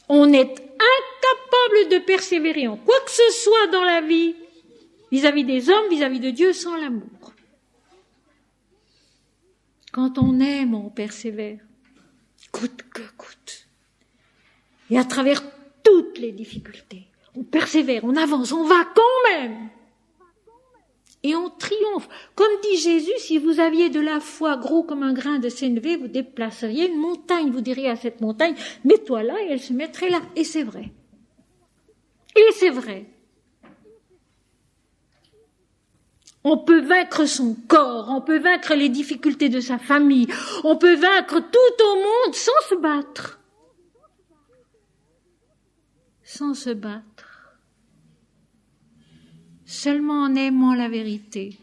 [SPEAKER 1] On est incapable de persévérer en quoi que ce soit dans la vie vis-à-vis des hommes, vis-à-vis de Dieu, sans l'amour. Quand on aime, on persévère, coûte que coûte. Et à travers toutes les difficultés, on persévère, on avance, on va quand même. Et on triomphe. Comme dit Jésus, si vous aviez de la foi gros comme un grain de sénévé, vous déplaceriez une montagne. Vous diriez à cette montagne, mets-toi là, et elle se mettrait là. Et c'est vrai. Et c'est vrai. On peut vaincre son corps, on peut vaincre les difficultés de sa famille, on peut vaincre tout au monde sans se battre. Sans se battre. Seulement en aimant la vérité,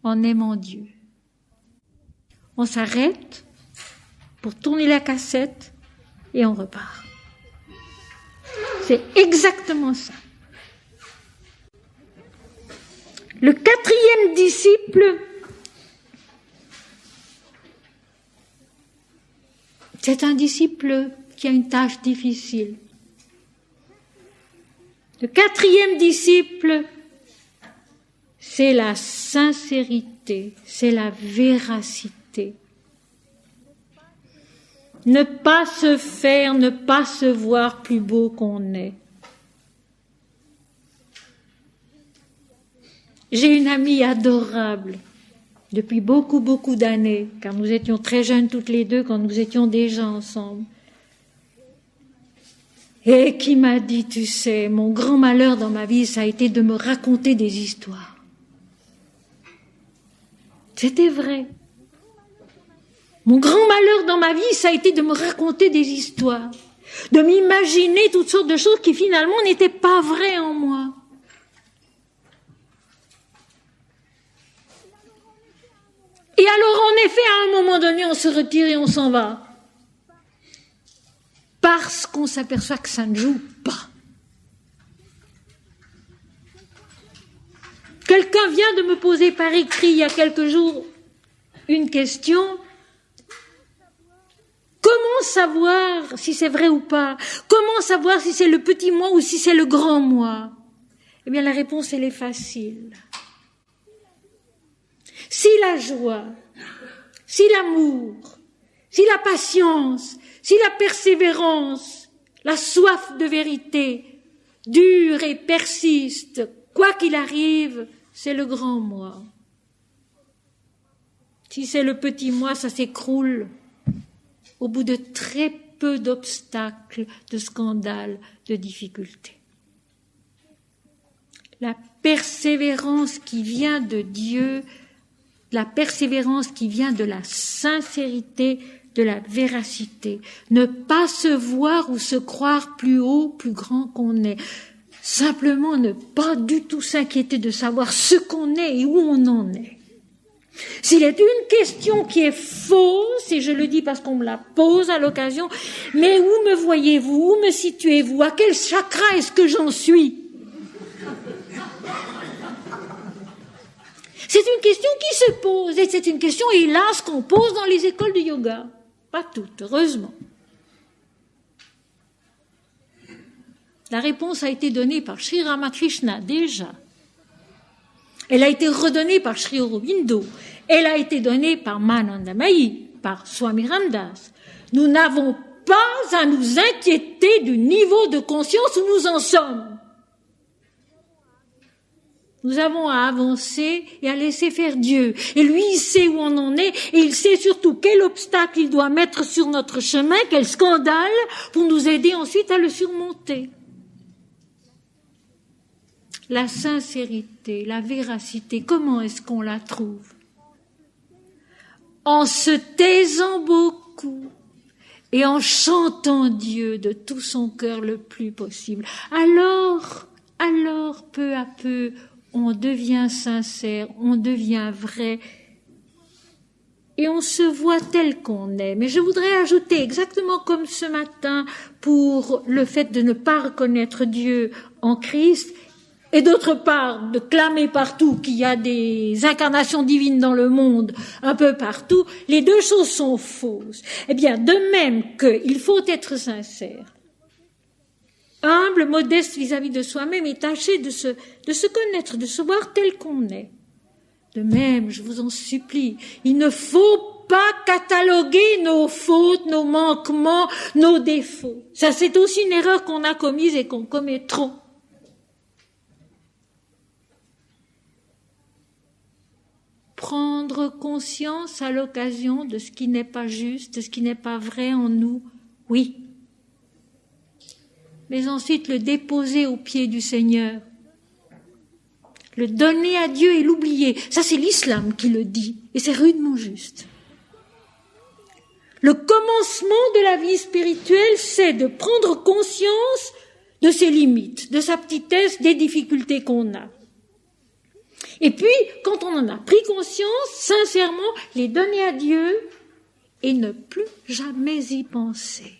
[SPEAKER 1] en aimant Dieu. On s'arrête pour tourner la cassette et on repart. C'est exactement ça. Le quatrième disciple, c'est un disciple qui a une tâche difficile. Le quatrième disciple, c'est la sincérité, c'est la véracité. Ne pas se faire, ne pas se voir plus beau qu'on est. J'ai une amie adorable depuis beaucoup d'années, car nous étions très jeunes toutes les deux quand nous étions déjà ensemble. Et qui m'a dit, tu sais, mon grand malheur dans ma vie, ça a été de me raconter des histoires. C'était vrai. Mon grand malheur dans ma vie, ça a été de me raconter des histoires, de m'imaginer toutes sortes de choses qui finalement n'étaient pas vraies en moi. Et alors, en effet, à un moment donné, on se retire et on s'en va. Parce qu'on s'aperçoit que ça ne joue pas. Quelqu'un vient de me poser par écrit il y a quelques jours une question. Comment savoir si c'est vrai ou pas? Comment savoir si c'est le petit moi ou si c'est le grand moi? Eh bien, la réponse, elle est facile. Si la joie, si l'amour, si la patience, si la persévérance, la soif de vérité dure et persiste, quoi qu'il arrive, c'est le grand moi. Si c'est le petit moi, ça s'écroule au bout de très peu d'obstacles, de scandales, de difficultés. La persévérance qui vient de Dieu, la persévérance qui vient de la sincérité, de la véracité. Ne pas se voir ou se croire plus haut, plus grand qu'on est. Simplement ne pas du tout s'inquiéter de savoir ce qu'on est et où on en est. S'il est une question qui est fausse, et je le dis parce qu'on me la pose à l'occasion, mais où me voyez-vous, où me situez-vous, à quel chakra est-ce que j'en suis? C'est une question qui se pose, et c'est une question, hélas, qu'on pose dans les écoles de yoga. Pas toutes, heureusement. La réponse a été donnée par Sri Ramakrishna, déjà. Elle a été redonnée par Sri Aurobindo. Elle a été donnée par Manandamayi, par Swami Ramdas. Nous n'avons pas à nous inquiéter du niveau de conscience où nous en sommes. Nous avons à avancer et à laisser faire Dieu. Et lui, il sait où on en est et il sait surtout quel obstacle il doit mettre sur notre chemin, quel scandale, pour nous aider ensuite à le surmonter. La sincérité, la véracité, comment est-ce qu'on la trouve? En se taisant beaucoup et en chantant Dieu de tout son cœur le plus possible. Alors, peu à peu, on devient sincère, on devient vrai et on se voit tel qu'on est. Mais je voudrais ajouter, exactement comme ce matin, pour le fait de ne pas reconnaître Dieu en Christ, et d'autre part, de clamer partout qu'il y a des incarnations divines dans le monde, un peu partout, les deux choses sont fausses. Eh bien, de même qu'il faut être sincère, humble, modeste vis-à-vis de soi-même et tâcher de se connaître, de se voir tel qu'on est. De même, je vous en supplie, il ne faut pas cataloguer nos fautes, nos manquements, nos défauts. Ça, c'est aussi une erreur qu'on a commise et qu'on commet trop. Prendre conscience à l'occasion de ce qui n'est pas juste, de ce qui n'est pas vrai en nous, oui. Mais ensuite le déposer aux pieds du Seigneur. Le donner à Dieu et l'oublier. Ça, c'est l'islam qui le dit. Et c'est rudement juste. Le commencement de la vie spirituelle, c'est de prendre conscience de ses limites, de sa petitesse, des difficultés qu'on a. Et puis, quand on en a pris conscience, sincèrement, les donner à Dieu et ne plus jamais y penser.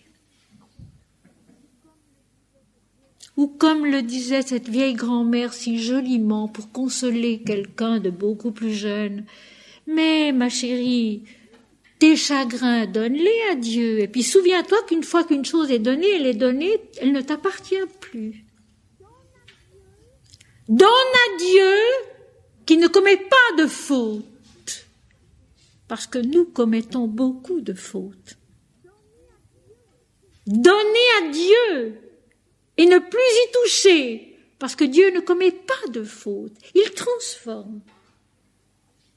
[SPEAKER 1] Ou comme le disait cette vieille grand-mère si joliment pour consoler quelqu'un de beaucoup plus jeune, « Mais, ma chérie, tes chagrins, donne-les à Dieu. Et puis souviens-toi qu'une fois qu'une chose est donnée, elle ne t'appartient plus. Donne à Dieu qui ne commet pas de faute, parce que nous commettons beaucoup de fautes. Donnez à Dieu et ne plus y toucher, parce que Dieu ne commet pas de faute. Il transforme.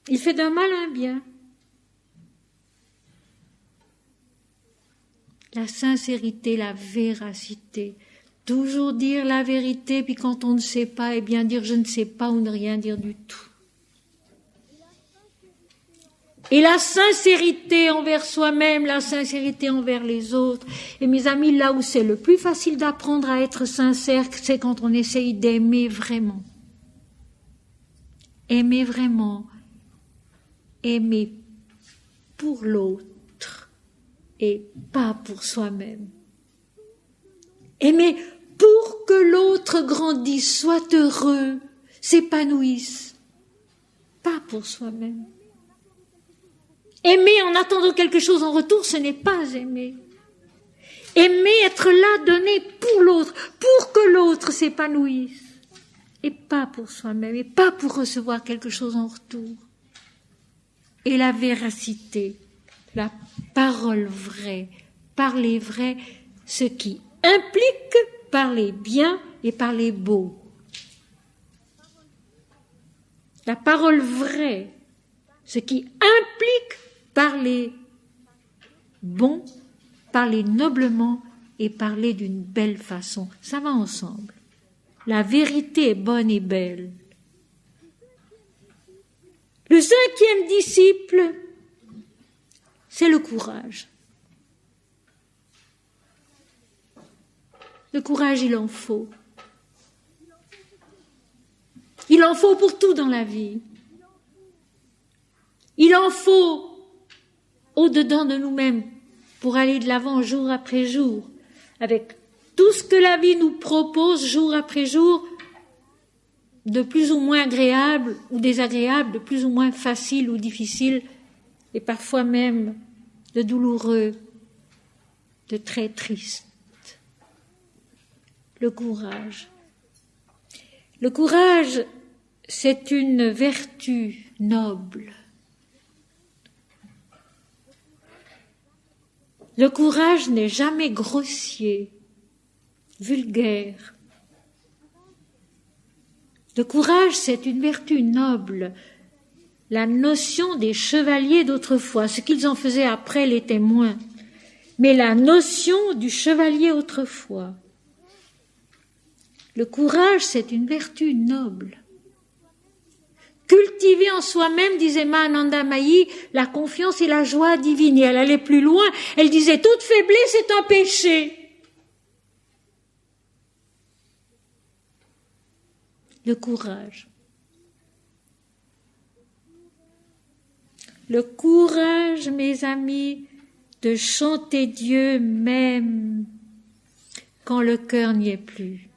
[SPEAKER 1] Il fait d'un mal un bien. La sincérité, la véracité. Toujours dire la vérité, puis quand on ne sait pas, eh bien dire je ne sais pas ou ne rien dire du tout. Et la sincérité envers soi-même, la sincérité envers les autres. Et mes amis, là où c'est le plus facile d'apprendre à être sincère, c'est quand on essaye d'aimer vraiment. Aimer vraiment. Aimer pour l'autre et pas pour soi-même. Aimer pour que l'autre grandisse, soit heureux, s'épanouisse, pas pour soi-même. Aimer en attendant quelque chose en retour, ce n'est pas aimer. Aimer, être là, donner pour l'autre, pour que l'autre s'épanouisse, et pas pour soi-même, et pas pour recevoir quelque chose en retour. Et la véracité, la parole vraie, parler vrai, ce qui implique parler bien et parler beau. La parole vraie, ce qui implique parler bon, parler noblement et parler d'une belle façon. Ça va ensemble. La vérité est bonne et belle. Le 5e disciple, c'est le courage. Le courage, il en faut. Il en faut pour tout dans la vie. Il en faut au-dedans de nous-mêmes pour aller de l'avant jour après jour, avec tout ce que la vie nous propose jour après jour, de plus ou moins agréable ou désagréable, de plus ou moins facile ou difficile, et parfois même de douloureux, de très triste. Le courage. Le courage, c'est une vertu noble. Le courage n'est jamais grossier, vulgaire. Le courage, c'est une vertu noble. La notion des chevaliers d'autrefois, ce qu'ils en faisaient après les témoins, mais la notion du chevalier autrefois. Le courage, c'est une vertu noble. Cultiver en soi-même, disait Mahananda Mahi, la confiance et la joie divine. Et elle allait plus loin, elle disait, toute faiblesse est un péché. Le courage. Le courage, mes amis, de chanter Dieu même quand le cœur n'y est plus,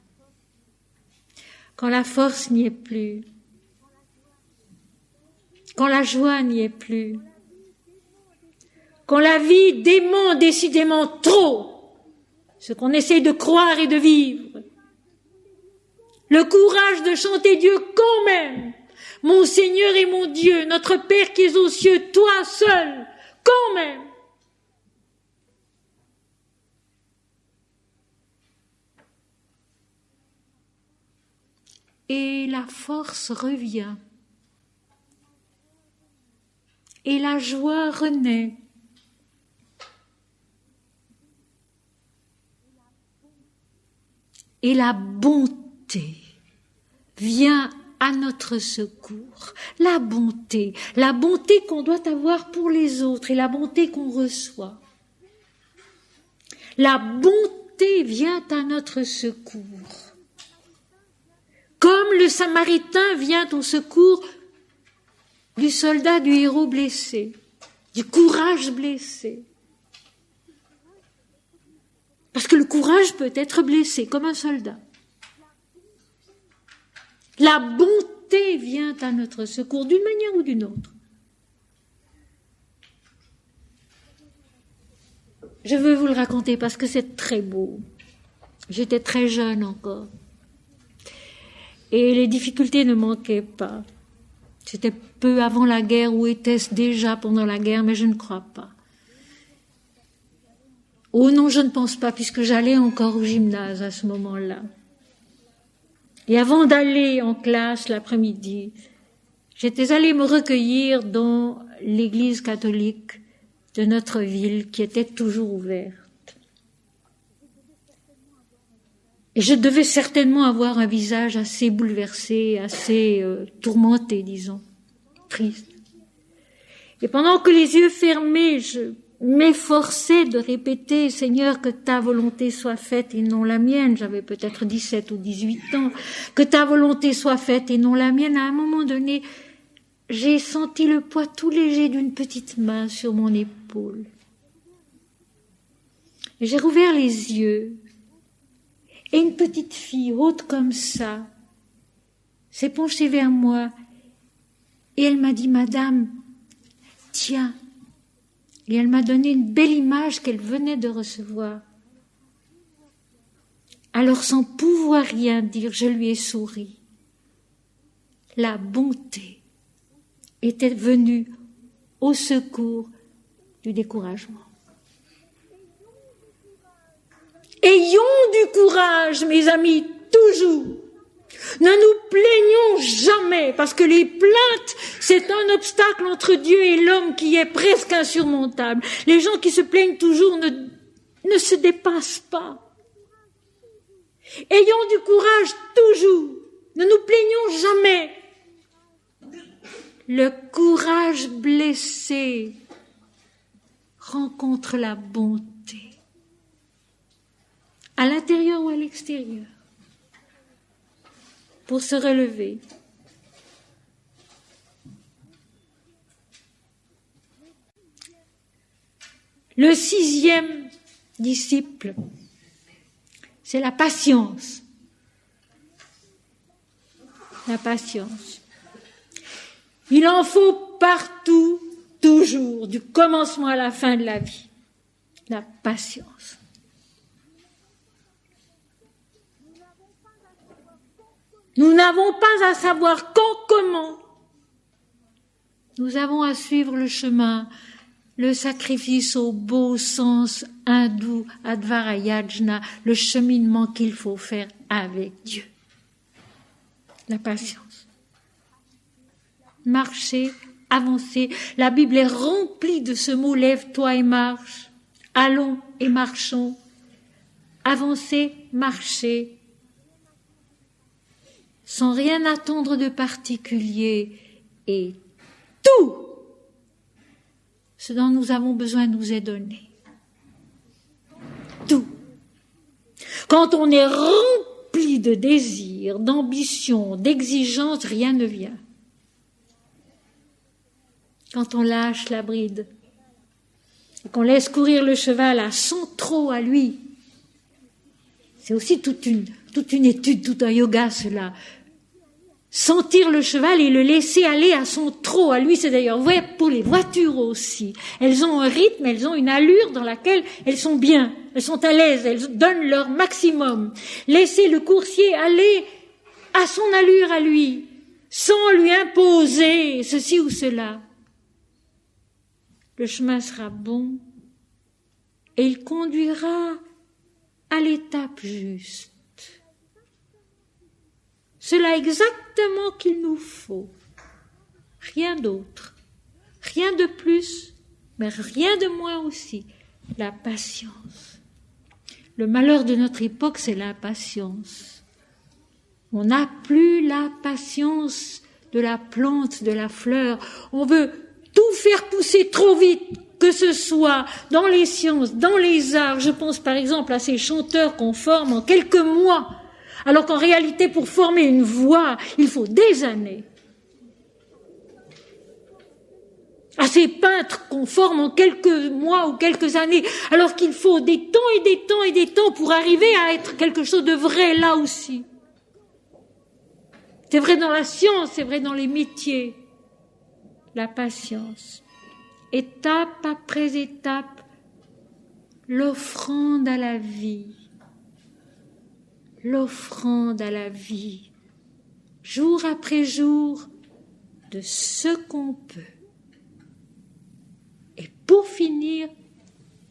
[SPEAKER 1] quand la force n'y est plus, quand la joie n'y est plus, quand la vie dément décidément trop ce qu'on essaye de croire et de vivre, le courage de chanter Dieu quand même. Mon Seigneur et mon Dieu, notre Père qui es aux cieux, toi seul, quand même. Et la force revient. Et la joie renaît. Et la bonté vient à notre secours. La bonté qu'on doit avoir pour les autres et la bonté qu'on reçoit. La bonté vient à notre secours. Comme le Samaritain vient au secours du soldat, du héros blessé, du courage blessé. Parce que le courage peut être blessé, comme un soldat. La bonté vient à notre secours, d'une manière ou d'une autre. Je veux vous le raconter parce que c'est très beau. J'étais très jeune encore. Et les difficultés ne manquaient pas. C'était peu avant la guerre, ou était-ce déjà pendant la guerre, mais je ne crois pas. Oh non, je ne pense pas, puisque j'allais encore au gymnase à ce moment-là. Et avant d'aller en classe l'après-midi, j'étais allée me recueillir dans l'église catholique de notre ville, qui était toujours ouverte. Et je devais certainement avoir un visage assez bouleversé, assez tourmenté, disons, triste. Et pendant que les yeux fermés, je m'efforçais de répéter « Seigneur, que ta volonté soit faite et non la mienne ». J'avais peut-être 17 ou 18 ans. « Que ta volonté soit faite et non la mienne ». À un moment donné, j'ai senti le poids tout léger d'une petite main sur mon épaule. Et j'ai rouvert les yeux. Et une petite fille, haute comme ça, s'est penchée vers moi et elle m'a dit « Madame, tiens ». Et elle m'a donné une belle image qu'elle venait de recevoir. Alors, sans pouvoir rien dire, je lui ai souri. La bonté était venue au secours du découragement. Ayons du courage, mes amis, toujours. Ne nous plaignons jamais, parce que les plaintes, c'est un obstacle entre Dieu et l'homme qui est presque insurmontable. Les gens qui se plaignent toujours ne se dépassent pas. Ayons du courage toujours. Ne nous plaignons jamais. Le courage blessé rencontre la bonté. À l'intérieur ou à l'extérieur, pour se relever. Le 6e disciple, c'est la patience. La patience. Il en faut partout, toujours, du commencement à la fin de la vie. La patience. Nous n'avons pas à savoir quand, comment. Nous avons à suivre le chemin, le sacrifice au beau sens hindou, Advara Yajna, le cheminement qu'il faut faire avec Dieu. La patience. Marcher, avancer. La Bible est remplie de ce mot « lève-toi et marche ». Allons et marchons. Avancer, marcher. Sans rien attendre de particulier, et tout ce dont nous avons besoin nous est donné. Tout. Quand on est rempli de désirs, d'ambitions, d'exigences, rien ne vient. Quand on lâche la bride, et qu'on laisse courir le cheval à son trot à lui, c'est aussi toute une étude, tout un yoga, cela. Sentir le cheval et le laisser aller à son trot. À lui, c'est d'ailleurs vrai pour les voitures aussi. Elles ont un rythme, elles ont une allure dans laquelle elles sont bien, elles sont à l'aise, elles donnent leur maximum. Laisser le coursier aller à son allure à lui, sans lui imposer ceci ou cela. Le chemin sera bon et il conduira à l'étape juste. Cela exactement qu'il nous faut. Rien d'autre, rien de plus, mais rien de moins aussi. La patience. Le malheur de notre époque, c'est l'impatience. On n'a plus la patience de la plante, de la fleur. On veut tout faire pousser trop vite, que ce soit dans les sciences, dans les arts. Je pense par exemple à ces chanteurs qu'on forme en quelques mois, alors qu'en réalité, pour former une voix, il faut des années. À ces peintres qu'on forme en quelques mois ou quelques années, alors qu'il faut des temps et des temps et des temps pour arriver à être quelque chose de vrai là aussi. C'est vrai dans la science, c'est vrai dans les métiers. La patience. Étape après étape, l'offrande à la vie. L'offrande à la vie. Jour après jour, de ce qu'on peut. Et pour finir,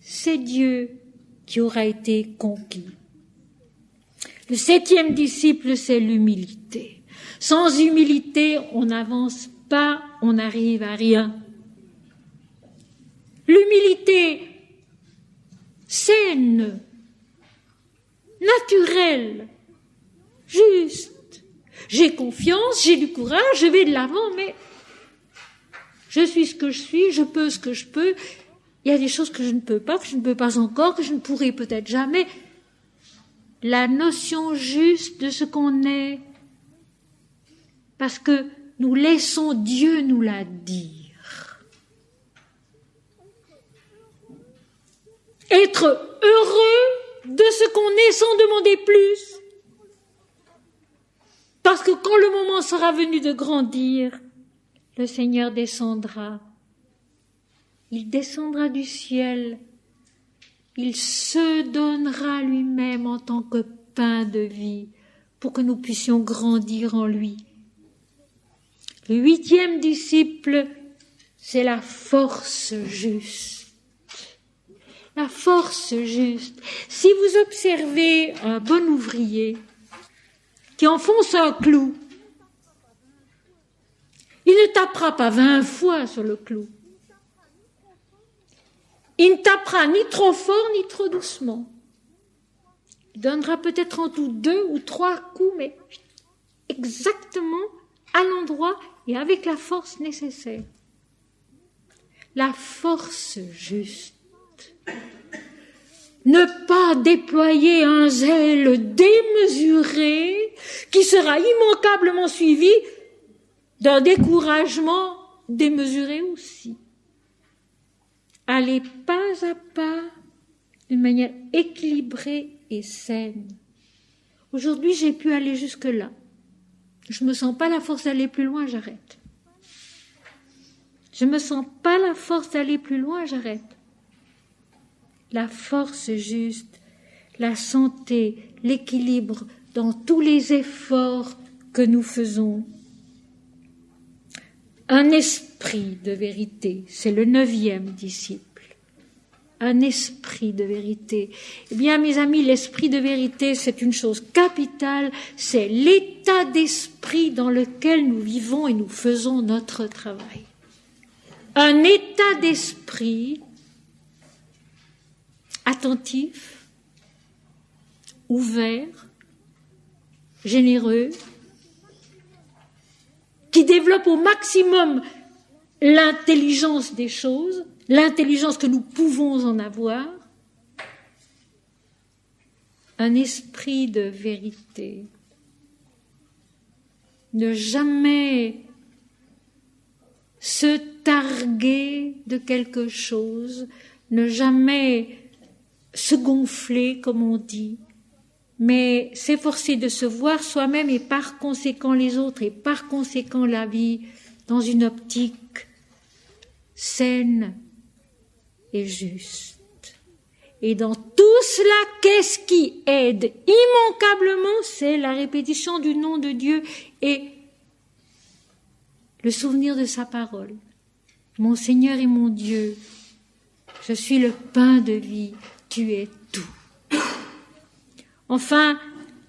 [SPEAKER 1] c'est Dieu qui aura été conquis. Le 7e disciple, c'est l'humilité. Sans humilité, on n'avance pas, on n'arrive à rien. L'humilité saine, naturelle, juste. J'ai confiance, j'ai du courage, je vais de l'avant, mais je suis ce que je suis, je peux ce que je peux. Il y a des choses que je ne peux pas encore, que je ne pourrai peut-être jamais. La notion juste de ce qu'on est, parce que nous laissons Dieu nous la dire. Être heureux de ce qu'on est sans demander plus. Parce que quand le moment sera venu de grandir, le Seigneur descendra. Il descendra du ciel. Il se donnera lui-même en tant que pain de vie pour que nous puissions grandir en lui. Le 8e disciple, c'est la force juste. La force juste. Si vous observez un bon ouvrier qui enfonce un clou, il ne tapera pas 20 fois sur le clou. Il ne tapera ni trop fort ni trop doucement. Il donnera peut-être en tout 2 ou 3 coups, mais exactement à l'endroit et avec la force nécessaire. La force juste. Ne pas déployer un zèle démesuré qui sera immanquablement suivi d'un découragement démesuré aussi. Aller pas à pas, d'une manière équilibrée et saine. Aujourd'hui, j'ai pu aller jusque-là. Je me sens pas la force d'aller plus loin, j'arrête. Je me sens pas la force d'aller plus loin, j'arrête. La force juste, la santé, l'équilibre dans tous les efforts que nous faisons. Un esprit de vérité, c'est le 9e disciple. Un esprit de vérité. Eh bien, mes amis, l'esprit de vérité, c'est une chose capitale, c'est l'état d'esprit dans lequel nous vivons et nous faisons notre travail. Un état d'esprit attentif, ouvert, généreux, qui développe au maximum l'intelligence des choses, l'intelligence que nous pouvons en avoir, un esprit de vérité. Ne jamais se targuer de quelque chose, ne jamais se gonfler, comme on dit, mais s'efforcer de se voir soi-même et par conséquent les autres et par conséquent la vie dans une optique saine et juste. Et dans tout cela, qu'est-ce qui aide immanquablement? C'est la répétition du nom de Dieu et le souvenir de sa parole. Mon Seigneur et mon Dieu, je suis le pain de vie, tu es tout. Enfin,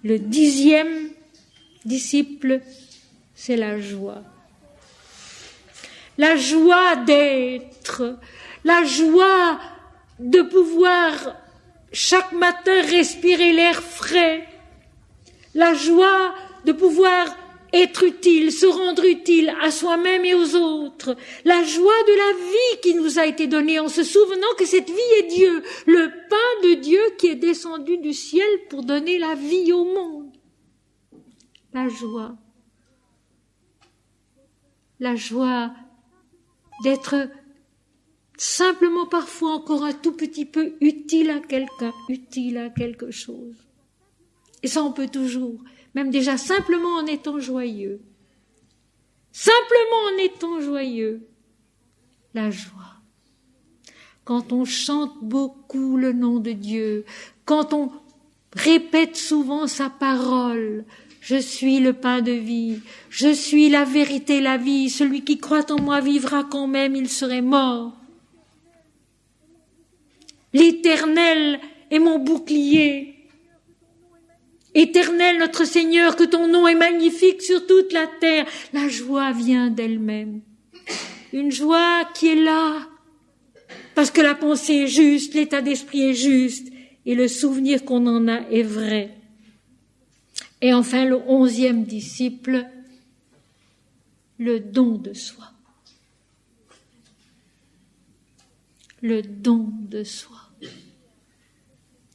[SPEAKER 1] le 10e disciple, c'est la joie. La joie d'être, la joie de pouvoir chaque matin respirer l'air frais, la joie de pouvoir être utile, se rendre utile à soi-même et aux autres, la joie de la vie qui nous a été donnée en se souvenant que cette vie est Dieu, le pain de Dieu qui est descendu du ciel pour donner la vie au monde. La joie d'être simplement parfois encore un tout petit peu utile à quelqu'un, utile à quelque chose. Et ça on peut toujours, même déjà simplement en étant joyeux. Simplement en étant joyeux. La joie. Quand on chante beaucoup le nom de Dieu, quand on répète souvent sa parole, je suis le pain de vie, je suis la vérité, la vie, celui qui croit en moi vivra quand même il serait mort. L'Éternel est mon bouclier. Éternel notre Seigneur, que ton nom est magnifique sur toute la terre. La joie vient d'elle-même. Une joie qui est là, parce que la pensée est juste, l'état d'esprit est juste, et le souvenir qu'on en a est vrai. Et enfin, le 11e disciple, le don de soi. Le don de soi.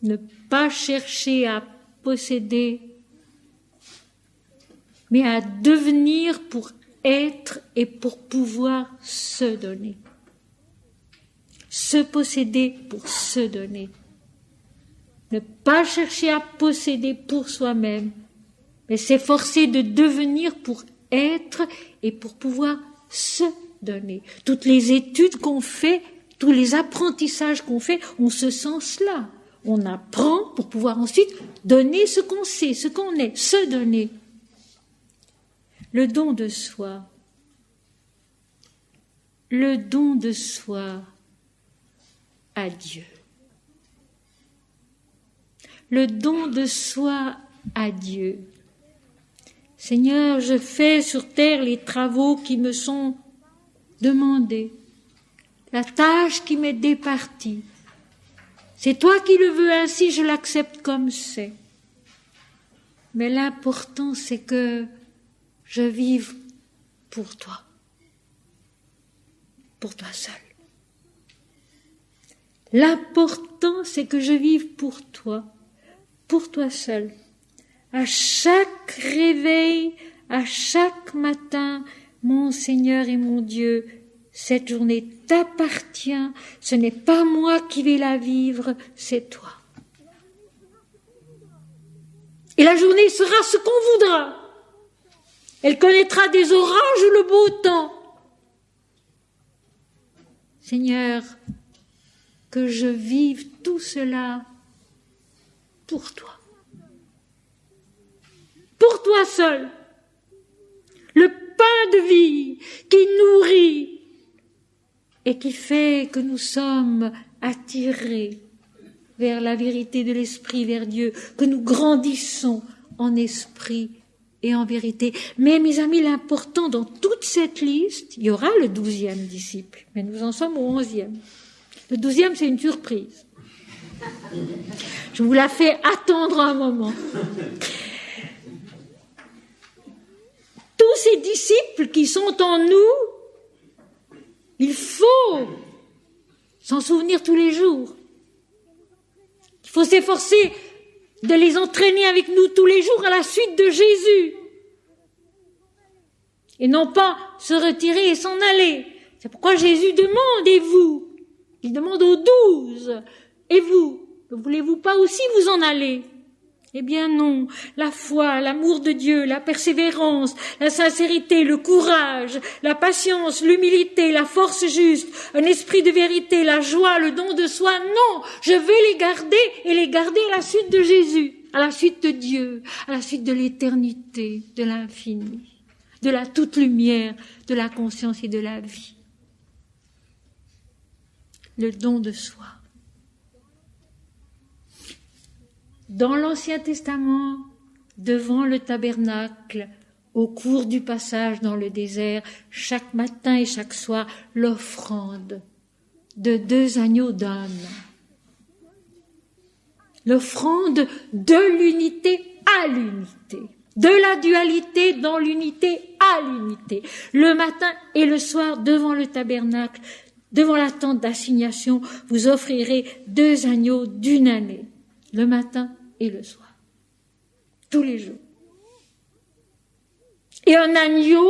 [SPEAKER 1] Ne pas chercher à posséder, mais à devenir pour être et pour pouvoir se donner. Se posséder pour se donner. Ne pas chercher à posséder pour soi-même, mais s'efforcer de devenir pour être et pour pouvoir se donner. Toutes les études qu'on fait, tous les apprentissages qu'on fait ont ce sens-là. On apprend pour pouvoir ensuite donner ce qu'on sait, ce qu'on est, se donner. Le don de soi. Le don de soi à Dieu. Le don de soi à Dieu. Seigneur, je fais sur terre les travaux qui me sont demandés, la tâche qui m'est départie. C'est toi qui le veux ainsi, je l'accepte comme c'est. Mais l'important, c'est que je vive pour toi seul. L'important, c'est que je vive pour toi seul. À chaque réveil, à chaque matin, mon Seigneur et mon Dieu, cette journée t'appartient, ce n'est pas moi qui vais la vivre, c'est toi. Et la journée sera ce qu'on voudra. Elle connaîtra des orages ou le beau temps. Seigneur, que je vive tout cela pour toi. Pour toi seul. Le pain de vie qui nourrit et qui fait que nous sommes attirés vers la vérité de l'esprit, vers Dieu, que nous grandissons en esprit et en vérité. Mais mes amis, l'important dans toute cette liste, il y aura le 12e disciple, mais nous en sommes au 11e. Le 12e, c'est une surprise. Je vous la fais attendre un moment. Tous ces disciples qui sont en nous, il faut s'en souvenir tous les jours. Il faut s'efforcer de les entraîner avec nous tous les jours à la suite de Jésus. Et non pas se retirer et s'en aller. C'est pourquoi Jésus demande, et vous? Il demande aux 12, et vous? Ne voulez-vous pas aussi vous en aller? Eh bien non, la foi, l'amour de Dieu, la persévérance, la sincérité, le courage, la patience, l'humilité, la force juste, un esprit de vérité, la joie, le don de soi, non, je vais les garder et les garder à la suite de Jésus, à la suite de Dieu, à la suite de l'éternité, de l'infini, de la toute lumière, de la conscience et de la vie. Le don de soi. Dans l'Ancien Testament, devant le tabernacle, au cours du passage dans le désert, chaque matin et chaque soir, l'offrande de 2 agneaux d'âne. L'offrande de l'unité à l'unité, de la dualité dans l'unité à l'unité. Le matin et le soir, devant le tabernacle, devant la tente d'assignation, vous offrirez 2 agneaux d'une année, le matin et le soir, tous les jours. Et un agneau,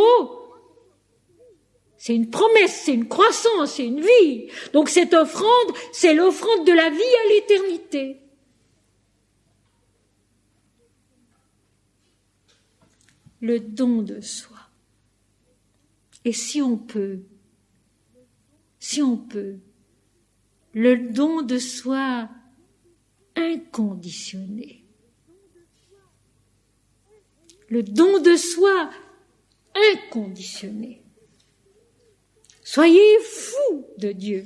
[SPEAKER 1] c'est une promesse, c'est une croissance, c'est une vie. Donc cette offrande, c'est l'offrande de la vie à l'éternité. Le don de soi. Et si on peut, le don de soi inconditionné. Le don de soi inconditionné. Soyez fous de Dieu.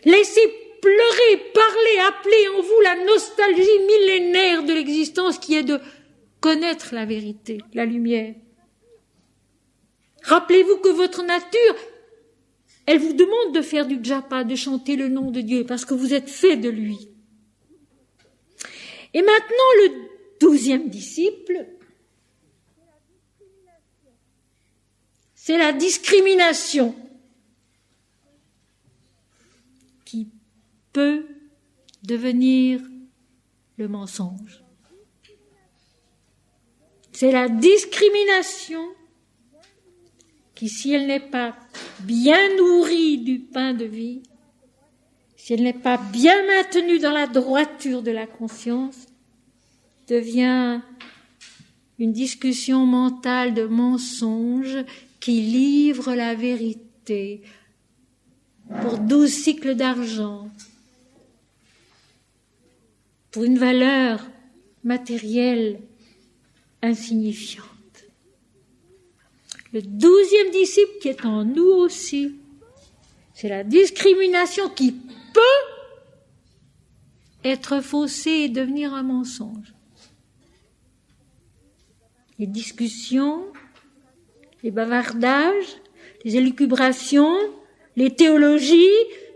[SPEAKER 1] Laissez pleurer, parler, appeler en vous la nostalgie millénaire de l'existence qui est de connaître la vérité, la lumière. Rappelez-vous que votre nature, elle vous demande de faire du japa, de chanter le nom de Dieu, parce que vous êtes fait de lui. Et maintenant, le 12e disciple, c'est la discrimination qui peut devenir le mensonge. C'est la discrimination qui, si elle n'est pas bien nourrie du pain de vie, si elle n'est pas bien maintenue dans la droiture de la conscience, devient une discussion mentale de mensonge qui livre la vérité pour 12 cycles d'argent, pour une valeur matérielle insignifiante. Le 12e disciple qui est en nous aussi, c'est la discrimination qui peut être faussée et devenir un mensonge. Les discussions, les bavardages, les élucubrations, les théologies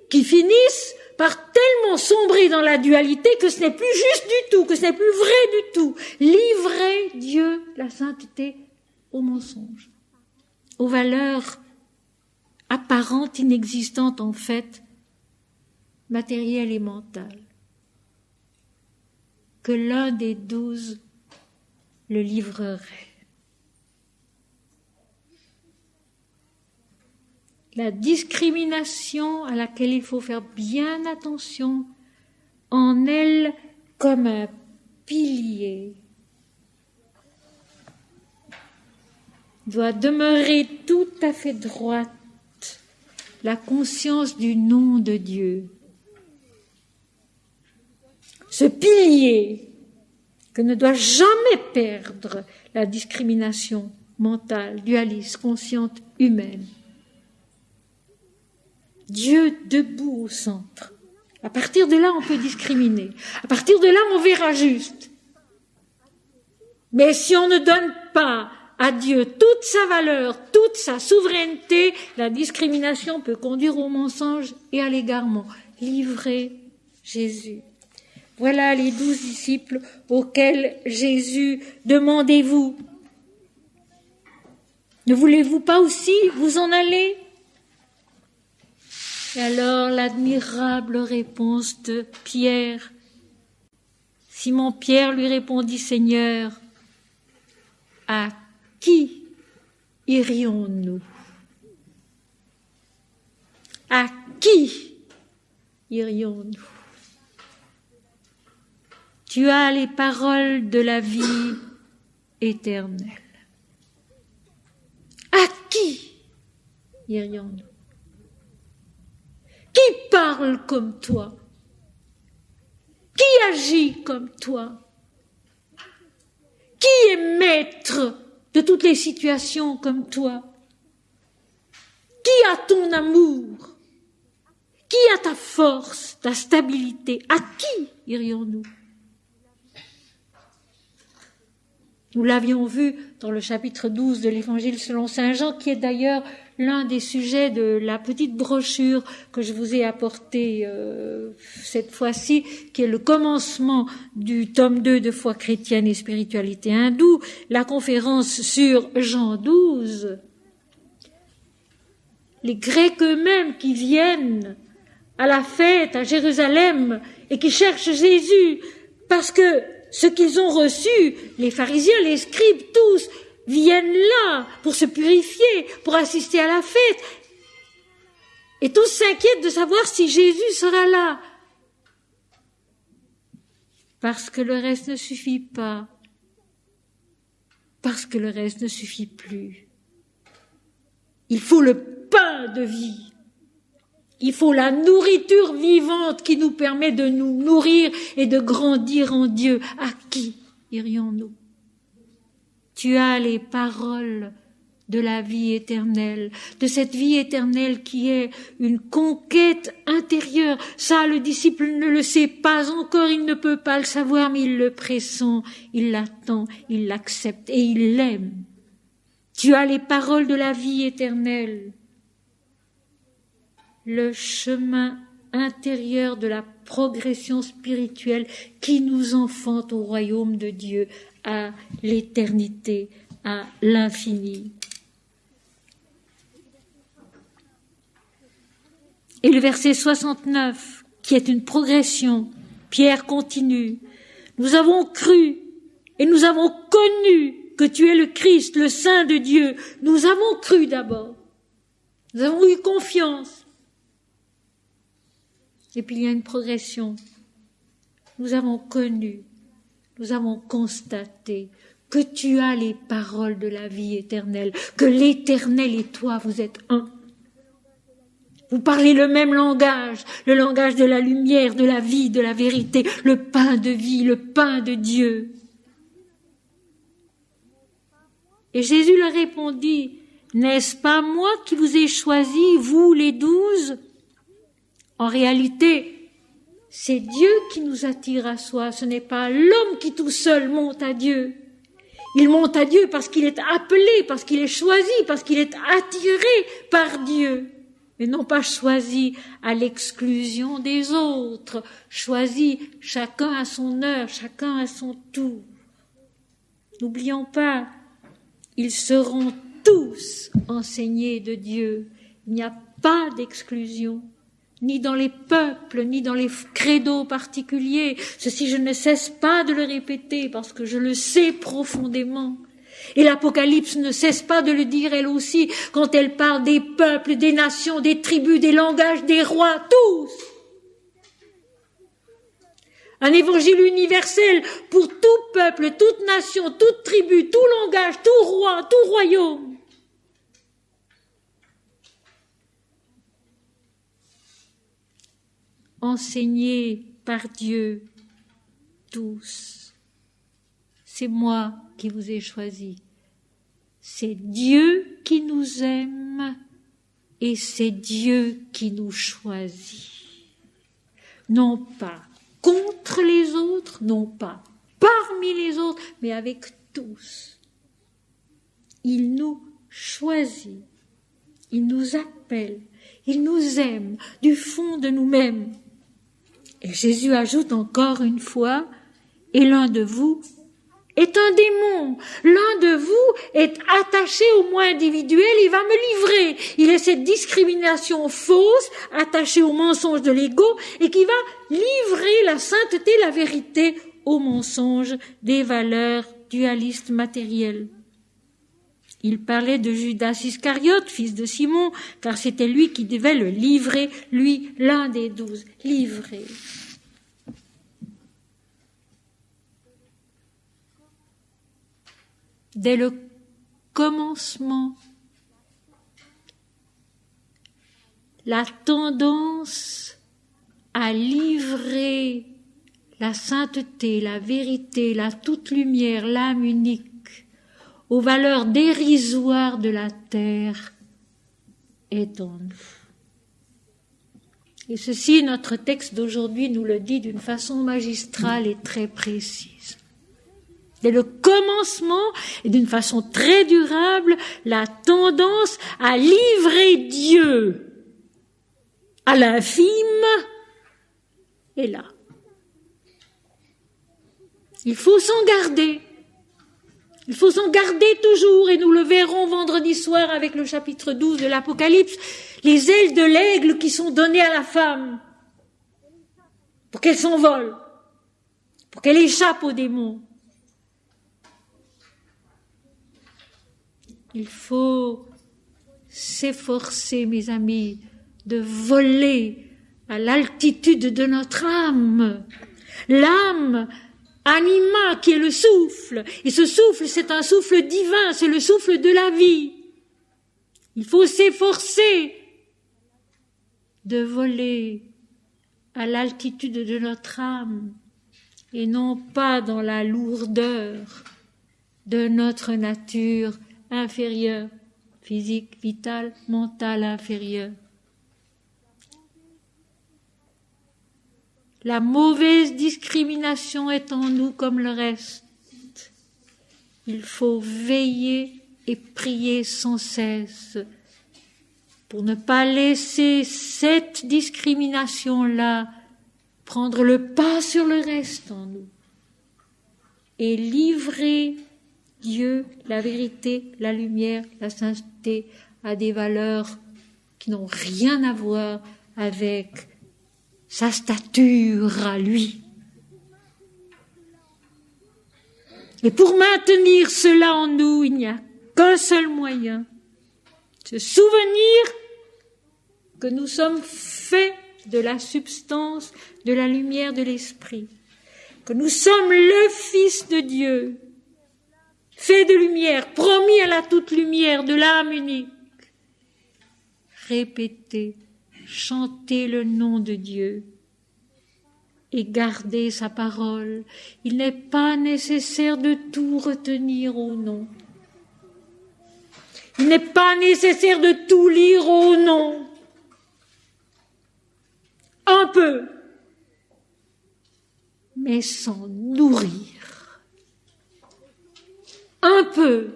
[SPEAKER 1] qui finissent par tellement sombrer dans la dualité que ce n'est plus juste du tout, que ce n'est plus vrai du tout. Livrer Dieu, la sainteté, au mensonge, aux valeurs apparentes, inexistantes en fait, matérielles et mentales. Que l'un des 12 le livrerait. La discrimination à laquelle il faut faire bien attention, en elle comme un pilier, doit demeurer tout à fait droite la conscience du nom de Dieu. Ce pilier que ne doit jamais perdre la discrimination mentale, dualiste, consciente, humaine. Dieu debout au centre. À partir de là, on peut discriminer. À partir de là, on verra juste. Mais si on ne donne pas à Dieu toute sa valeur, toute sa souveraineté, la discrimination peut conduire au mensonge et à l'égarement. Livrez Jésus. Voilà les 12 disciples auxquels Jésus demandez-vous. Ne voulez-vous pas aussi vous en aller ? Et alors l'admirable réponse de Pierre. Simon-Pierre lui répondit, Seigneur, à qui irions-nous ? À qui irions-nous ? Tu as les paroles de la vie éternelle. À qui irions-nous? Qui parle comme toi? Qui agit comme toi? Qui est maître de toutes les situations comme toi? Qui a ton amour? Qui a ta force, ta stabilité? À qui irions-nous? Nous l'avions vu dans le chapitre 12 de l'Évangile selon saint Jean, qui est d'ailleurs l'un des sujets de la petite brochure que je vous ai apportée cette fois-ci, qui est le commencement du tome 2 de Foi chrétienne et spiritualité hindoue, la conférence sur Jean 12. Les Grecs eux-mêmes qui viennent à la fête à Jérusalem et qui cherchent Jésus parce que ce qu'ils ont reçu, les pharisiens, les scribes, tous, viennent là pour se purifier, pour assister à la fête. Et tous s'inquiètent de savoir si Jésus sera là. Parce que le reste ne suffit pas. Parce que le reste ne suffit plus. Il faut le pain de vie. Il faut la nourriture vivante qui nous permet de nous nourrir et de grandir en Dieu. À qui irions-nous? Tu as les paroles de la vie éternelle, de cette vie éternelle qui est une conquête intérieure. Ça, le disciple ne le sait pas encore, il ne peut pas le savoir, mais il le pressent, il l'attend, il l'accepte et il l'aime. Tu as les paroles de la vie éternelle. Le chemin intérieur de la progression spirituelle qui nous enfante au royaume de Dieu, à l'éternité, à l'infini. Et le verset 69, qui est une progression, Pierre continue. Nous avons cru et nous avons connu que tu es le Christ, le Saint de Dieu. Nous avons cru d'abord. Nous avons eu confiance. Et puis il y a une progression. Nous avons connu, nous avons constaté que tu as les paroles de la vie éternelle, que l'Éternel et toi, vous êtes un. Vous parlez le même langage, le langage de la lumière, de la vie, de la vérité, le pain de vie, le pain de Dieu. Et Jésus leur répondit, n'est-ce pas moi qui vous ai choisi, vous les 12? En réalité, c'est Dieu qui nous attire à soi, ce n'est pas l'homme qui tout seul monte à Dieu. Il monte à Dieu parce qu'il est appelé, parce qu'il est choisi, parce qu'il est attiré par Dieu, mais non pas choisi à l'exclusion des autres, choisi chacun à son heure, chacun à son tour. N'oublions pas, ils seront tous enseignés de Dieu. Il n'y a pas d'exclusion. Ni dans les peuples, ni dans les credos particuliers. Ceci, je ne cesse pas de le répéter parce que je le sais profondément. Et l'Apocalypse ne cesse pas de le dire elle aussi quand elle parle des peuples, des nations, des tribus, des langages, des rois, tous. Un évangile universel pour tout peuple, toute nation, toute tribu, tout langage, tout roi, tout royaume. Enseignés par Dieu, tous. C'est moi qui vous ai choisi. C'est Dieu qui nous aime et c'est Dieu qui nous choisit. Non pas contre les autres, non pas parmi les autres, mais avec tous. Il nous choisit, il nous appelle, il nous aime du fond de nous-mêmes. Et Jésus ajoute encore une fois, et l'un de vous est un démon. L'un de vous est attaché au moi individuel, il va me livrer. Il est cette discrimination fausse, attachée au mensonge de l'ego, et qui va livrer la sainteté, la vérité au mensonge des valeurs dualistes matérielles. Il parlait de Judas Iscariote, fils de Simon, car c'était lui qui devait le livrer, lui, l'un des 12, livrer. dès le commencement, la tendance à livrer la sainteté, la vérité, la toute lumière, l'âme unique, aux valeurs dérisoires de la terre est en nous. Et ceci, notre texte d'aujourd'hui nous le dit d'une façon magistrale et très précise. Dès le commencement, et d'une façon très durable, la tendance à livrer Dieu à l'infime est là. Il faut s'en garder. Il faut s'en garder toujours, et nous le verrons vendredi soir avec le chapitre 12 de l'Apocalypse, les ailes de l'aigle qui sont données à la femme pour qu'elle s'envole, pour qu'elle échappe aux démons. Il faut s'efforcer, mes amis, de voler à l'altitude de notre âme. L'âme anima qui est le souffle. Et ce souffle, c'est un souffle divin, c'est le souffle de la vie. Il faut s'efforcer de voler à l'altitude de notre âme et non pas dans la lourdeur de notre nature inférieure, physique, vitale, mentale inférieure. La mauvaise discrimination est en nous comme le reste. Il faut veiller et prier sans cesse pour ne pas laisser cette discrimination-là prendre le pas sur le reste en nous et livrer Dieu, la vérité, la lumière, la sainteté à des valeurs qui n'ont rien à voir avec sa stature à lui. Et pour maintenir cela en nous, il n'y a qu'un seul moyen, se souvenir que nous sommes faits de la substance, de la lumière de l'Esprit, que nous sommes le Fils de Dieu, fait de lumière, promis à la toute lumière de l'âme unique. Répétez, chantez le nom de Dieu et gardez sa parole. Il n'est pas nécessaire de tout retenir au nom. Il n'est pas nécessaire de tout lire au nom. Un peu, mais s'en nourrir. Un peu,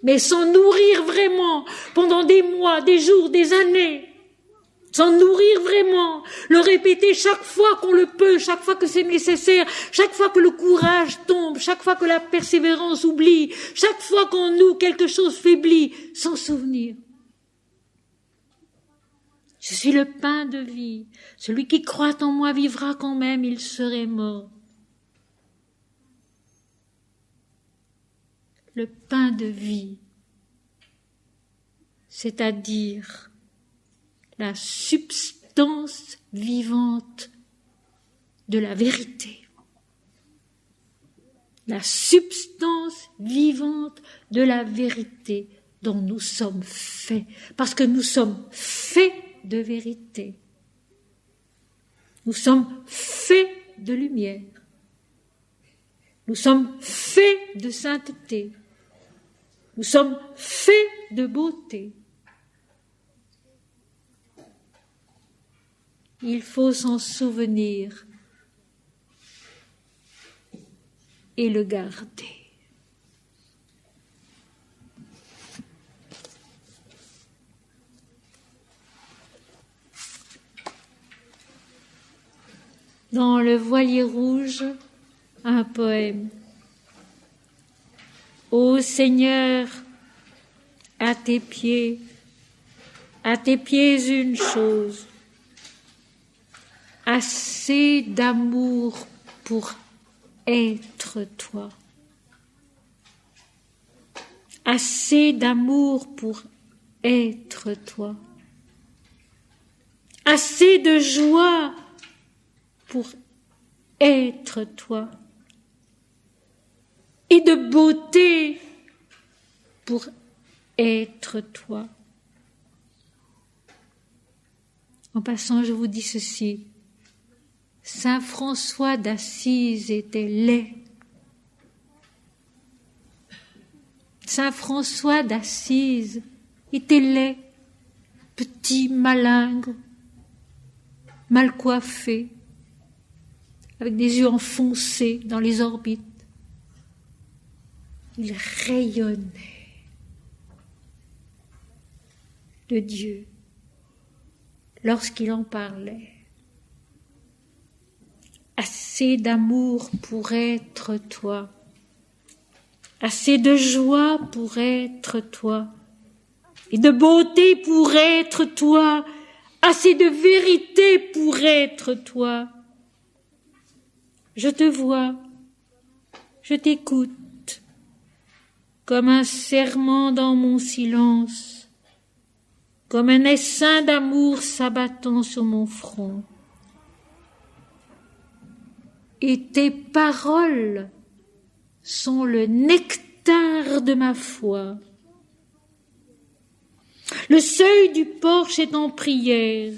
[SPEAKER 1] mais s'en nourrir vraiment pendant des mois, des jours, des années. S'en nourrir vraiment, le répéter chaque fois qu'on le peut, chaque fois que c'est nécessaire, chaque fois que le courage tombe, chaque fois que la persévérance oublie, chaque fois qu'en nous quelque chose faiblit, s'en souvenir. Je suis le pain de vie. Celui qui croit en moi vivra quand même, il serait mort. Le pain de vie, c'est-à-dire la substance vivante de la vérité. La substance vivante de la vérité dont nous sommes faits, parce que nous sommes faits de vérité. Nous sommes faits de lumière. Nous sommes faits de sainteté. Nous sommes faits de beauté. Il faut s'en souvenir et le garder. Dans le voilier rouge, un poème. Ô Seigneur, à tes pieds une chose, assez d'amour pour être toi. Assez d'amour pour être toi. Assez de joie pour être toi. et de beauté pour être toi. En passant, je vous dis ceci. Saint François d'Assise était laid. Saint François d'Assise était laid, petit, malingre, mal coiffé, avec des yeux enfoncés dans les orbites. Il rayonnait de Dieu lorsqu'il en parlait. Assez d'amour pour être toi, assez de joie pour être toi, et de beauté pour être toi, assez de vérité pour être toi. Je te vois, je t'écoute, comme un serment dans mon silence, comme un essaim d'amour s'abattant sur mon front. Et tes paroles sont le nectar de ma foi. Le seuil du porche est en prière,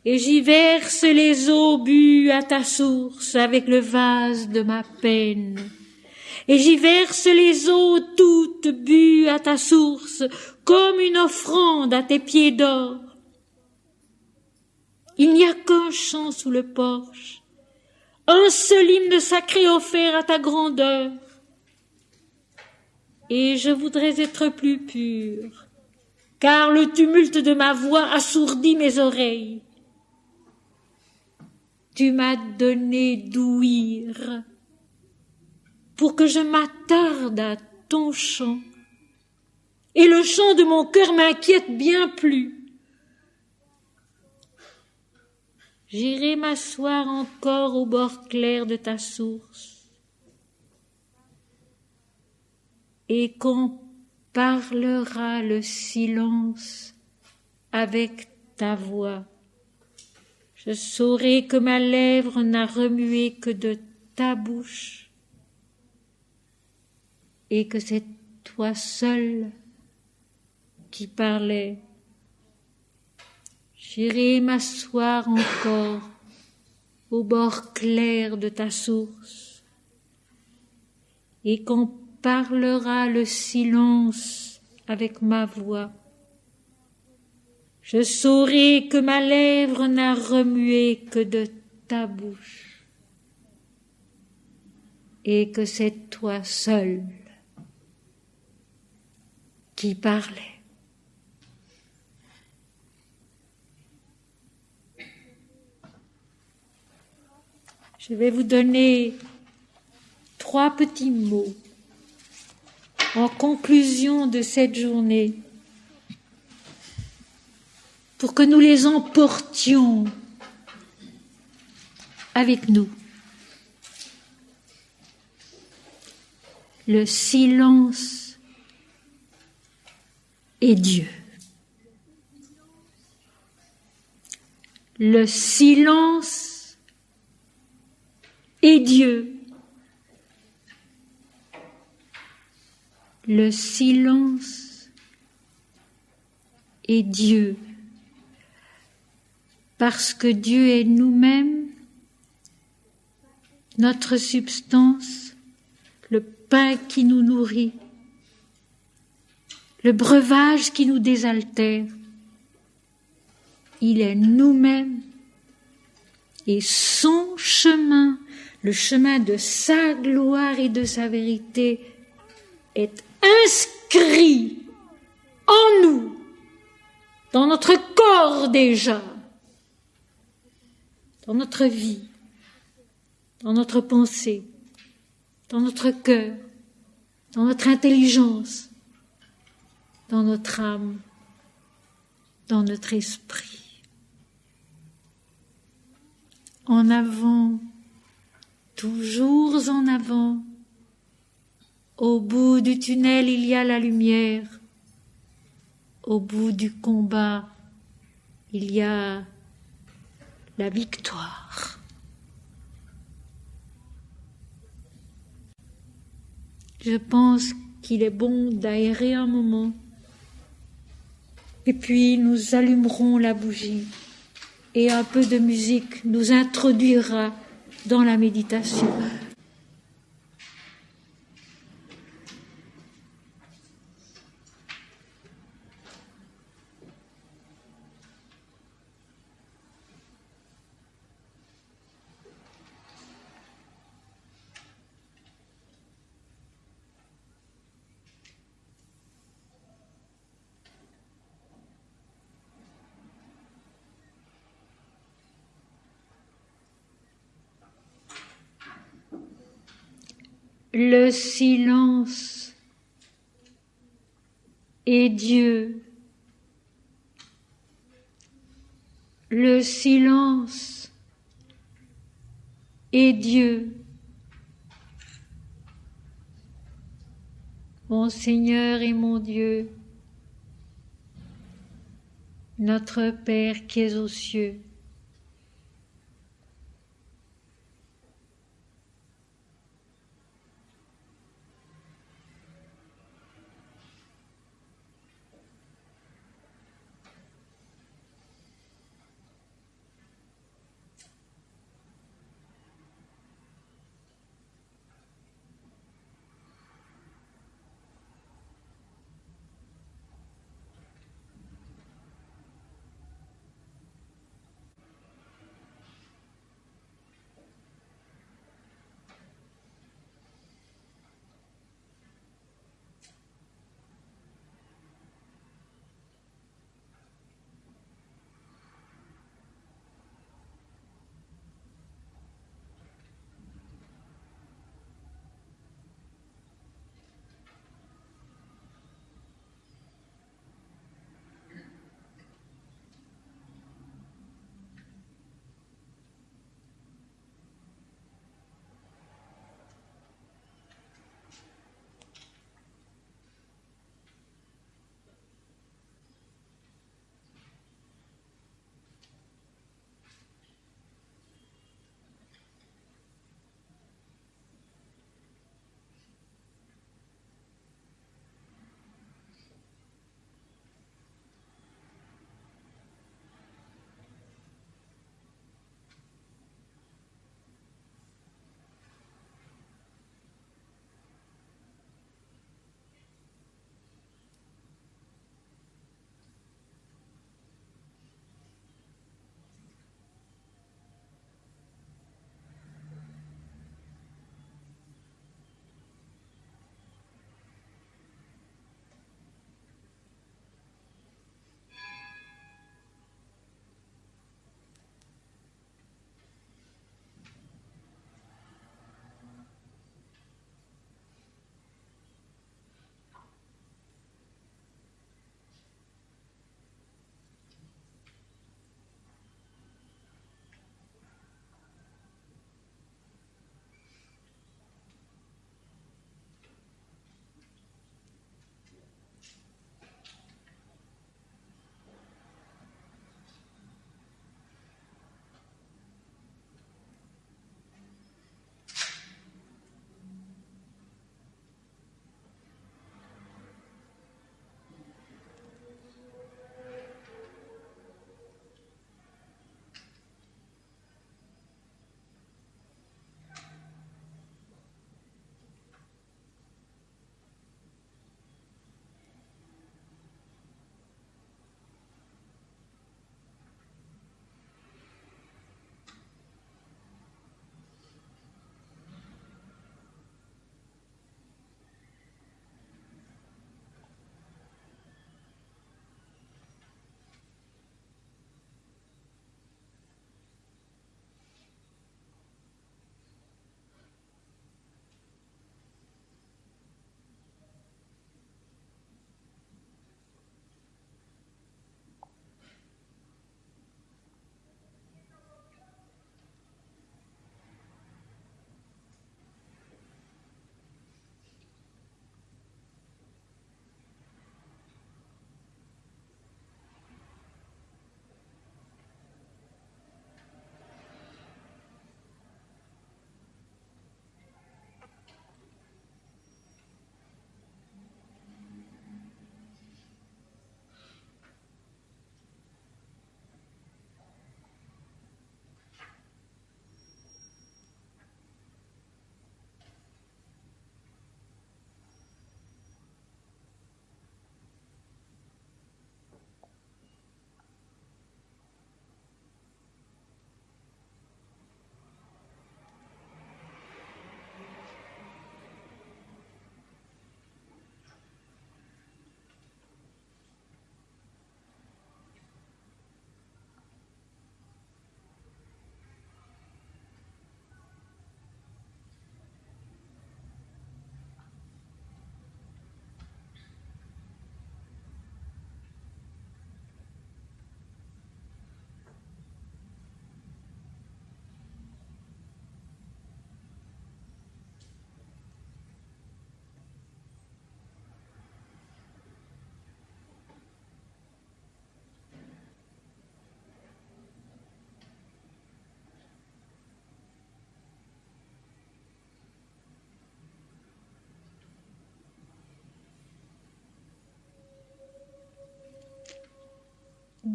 [SPEAKER 1] et j'y verse les eaux bues à ta source avec le vase de ma peine. Et j'y verse les eaux toutes bues à ta source, comme une offrande à tes pieds d'or. Il n'y a qu'un chant sous le porche, un seul hymne sacré offert à ta grandeur. Et je voudrais être plus pure, car le tumulte de ma voix assourdit mes oreilles. Tu m'as donné d'ouïr pour que je m'attarde à ton chant, et le chant de mon cœur m'inquiète bien plus. J'irai m'asseoir encore au bord clair de ta source, et quand parlera le silence avec ta voix, je saurai que ma lèvre n'a remué que de ta bouche, et que c'est toi seul qui parlais. J'irai m'asseoir encore au bord clair de ta source, et quand parlera le silence avec ma voix, je saurai que ma lèvre n'a remué que de ta bouche, et que c'est toi seul qui parlais. Je vais vous donner 3 petits mots en conclusion de cette journée pour que nous les emportions avec nous. Le silence est Dieu. Le silence est Dieu. Le silence est Dieu. Parce que Dieu est nous-mêmes, notre substance, le pain qui nous nourrit, le breuvage qui nous désaltère. Il est nous-mêmes, et son chemin, le chemin de sa gloire et de sa vérité, est inscrit en nous, dans notre corps déjà, dans notre vie, dans notre pensée, dans notre cœur, dans notre intelligence, dans notre âme, dans notre esprit. En avant, toujours en avant. Au bout du tunnel, il y a la lumière. Au bout du combat, il y a la victoire. Je pense qu'il est bon d'aérer un moment. Et puis nous allumerons la bougie et un peu de musique nous introduira dans la méditation. Le silence est Dieu. Le silence est Dieu. Mon Seigneur et mon Dieu, notre Père qui es aux cieux,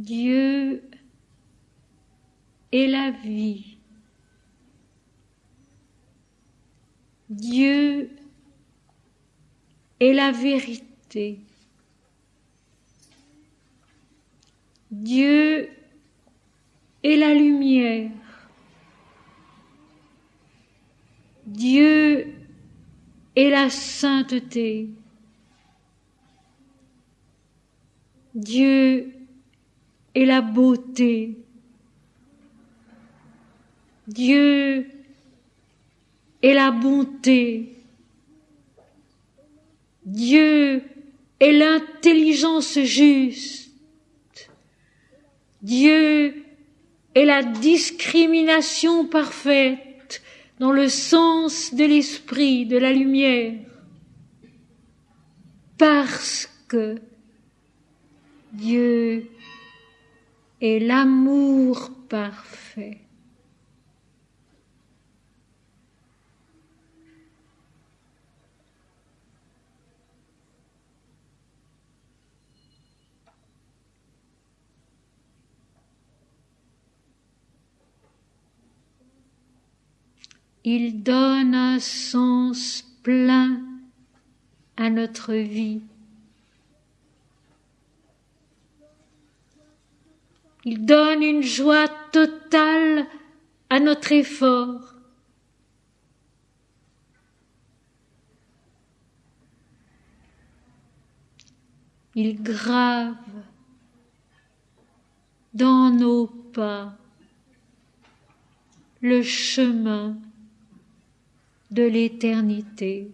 [SPEAKER 1] Dieu est la vie. Dieu est la vérité. Dieu est la lumière. Dieu est la sainteté. Dieu est la beauté. Dieu est la bonté. Dieu est l'intelligence juste. Dieu est la discrimination parfaite dans le sens de l'esprit, de la lumière. Parce que Dieu est l'amour parfait. Il donne un sens plein à notre vie. Il donne une joie totale à notre effort. Il grave dans nos pas le chemin de l'éternité.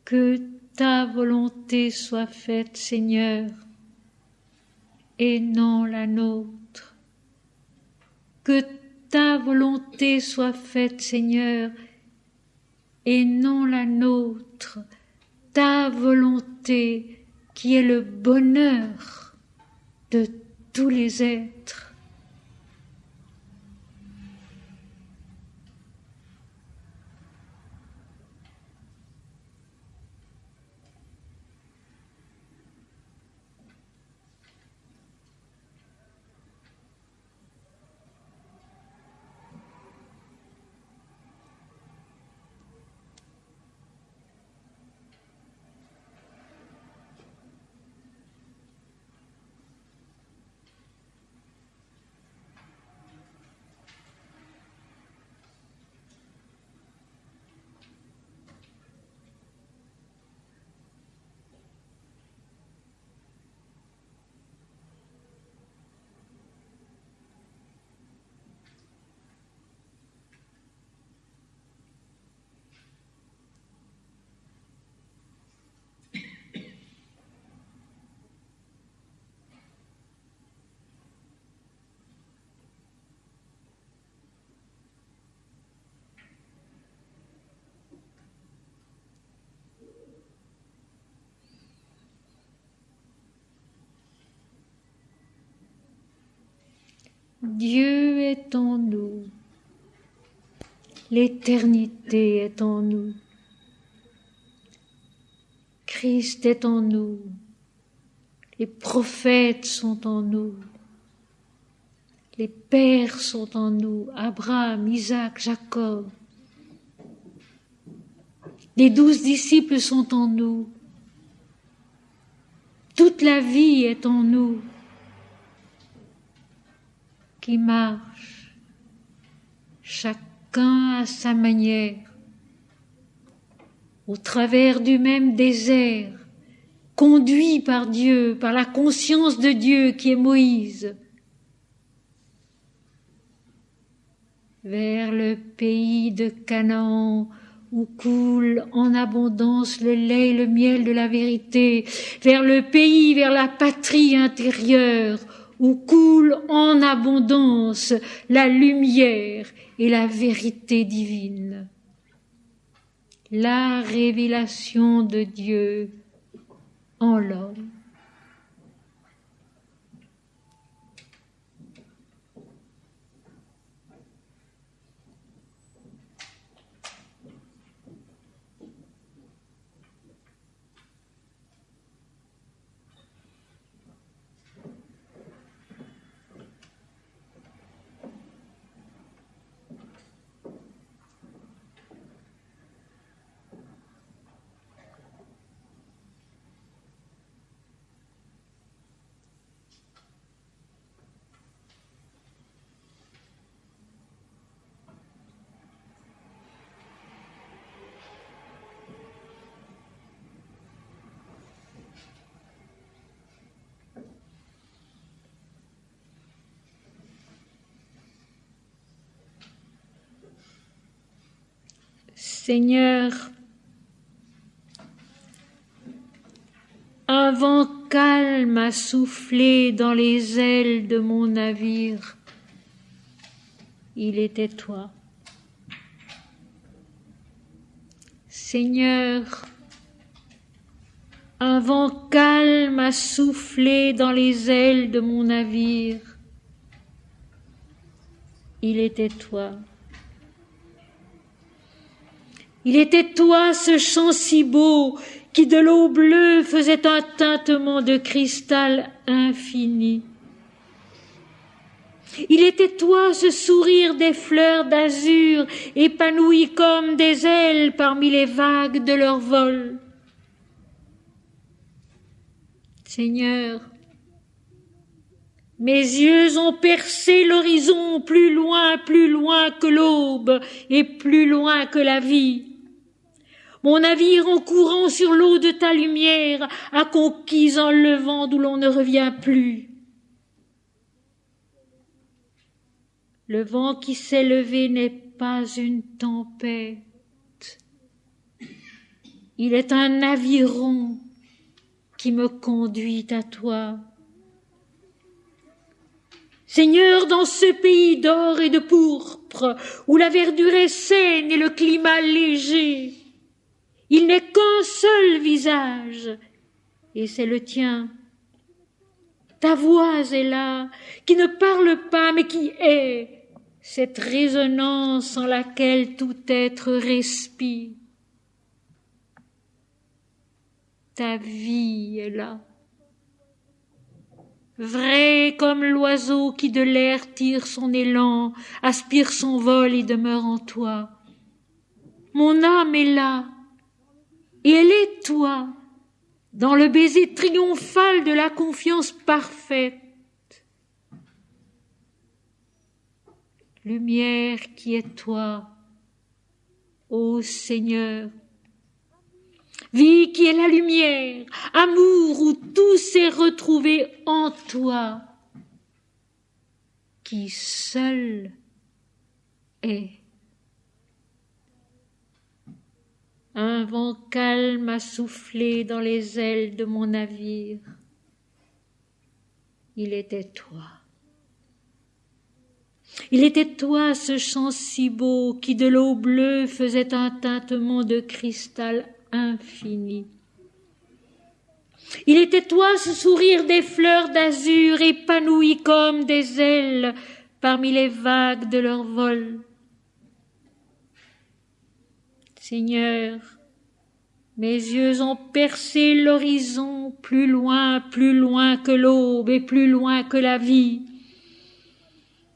[SPEAKER 1] Que ta volonté soit faite, Seigneur, et non la nôtre. Que ta volonté soit faite, Seigneur, et non la nôtre, ta volonté qui est le bonheur de tous les êtres. Dieu est en nous, l'éternité est en nous, Christ est en nous, les prophètes sont en nous, les pères sont en nous, Abraham, Isaac, Jacob, les 12 disciples sont en nous, toute la vie est en nous, qui marche, chacun à sa manière, au travers du même désert, conduit par Dieu, par la conscience de Dieu qui est Moïse, vers le pays de Canaan où coule en abondance le lait et le miel de la vérité, vers le pays, vers la patrie intérieure, où coule en abondance la lumière et la vérité divine. La révélation de Dieu en l'homme. Seigneur, un vent calme a soufflé dans les ailes de mon navire. Il était toi. Seigneur, un vent calme a soufflé dans les ailes de mon navire. Il était toi. Il était toi, ce chant si beau, qui de l'eau bleue faisait un tintement de cristal infini. Il était toi, ce sourire des fleurs d'azur, épanoui comme des ailes parmi les vagues de leur vol. Seigneur, mes yeux ont percé l'horizon plus loin que l'aube et plus loin que la vie. Mon navire en courant sur l'eau de ta lumière a conquis un levant d'où l'on ne revient plus. Le vent qui s'est levé n'est pas une tempête. Il est un aviron qui me conduit à toi. Seigneur, dans ce pays d'or et de pourpre, où la verdure est saine et le climat léger, il n'est qu'un seul visage, et c'est le tien. Ta voix est là, qui ne parle pas, mais qui est, cette résonance en laquelle tout être respire. Ta vie est là, vrai comme l'oiseau qui de l'air tire son élan, aspire son vol et demeure en toi. Mon âme est là, et elle est toi, dans le baiser triomphal de la confiance parfaite. Lumière qui est toi, ô Seigneur. Vie qui est la lumière, amour où tout s'est retrouvé en toi, qui seul est. Un vent calme a soufflé dans les ailes de mon navire. Il était toi. Il était toi, ce chant si beau qui de l'eau bleue faisait un tintement de cristal infini. Il était toi, ce sourire des fleurs d'azur épanoui comme des ailes parmi les vagues de leur vol. Seigneur, mes yeux ont percé l'horizon plus loin que l'aube et plus loin que la vie.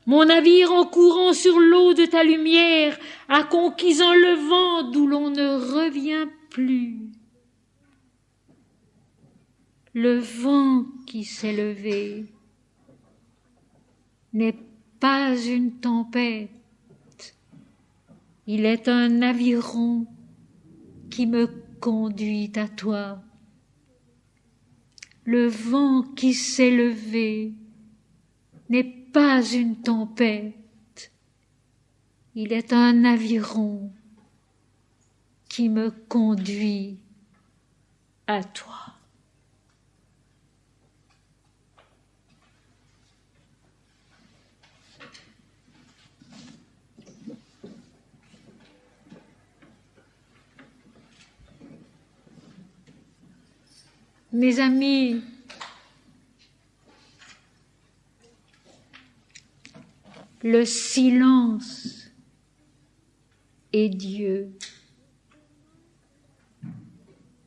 [SPEAKER 1] Mon navire en courant sur l'eau de ta lumière a conquis un levant d'où l'on ne revient plus. Le vent qui s'est levé n'est pas une tempête. Il est un aviron qui me conduit à toi. Le vent qui s'est levé n'est pas une tempête. Il est un aviron qui me conduit à toi. Mes amis, le silence est Dieu.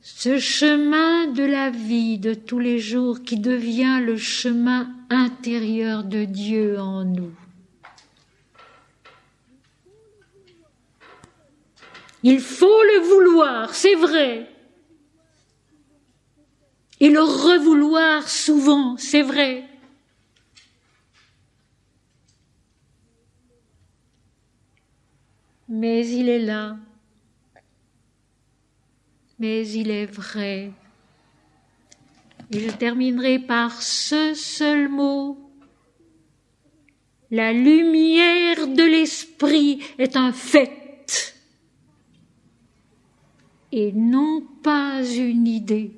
[SPEAKER 1] Ce chemin de la vie de tous les jours qui devient le chemin intérieur de Dieu en nous. Il faut le vouloir, c'est vrai. Et le revouloir souvent, c'est vrai. Mais il est là. Mais il est vrai. Et je terminerai par ce seul mot. La lumière de l'esprit est un fait. Et non pas une idée.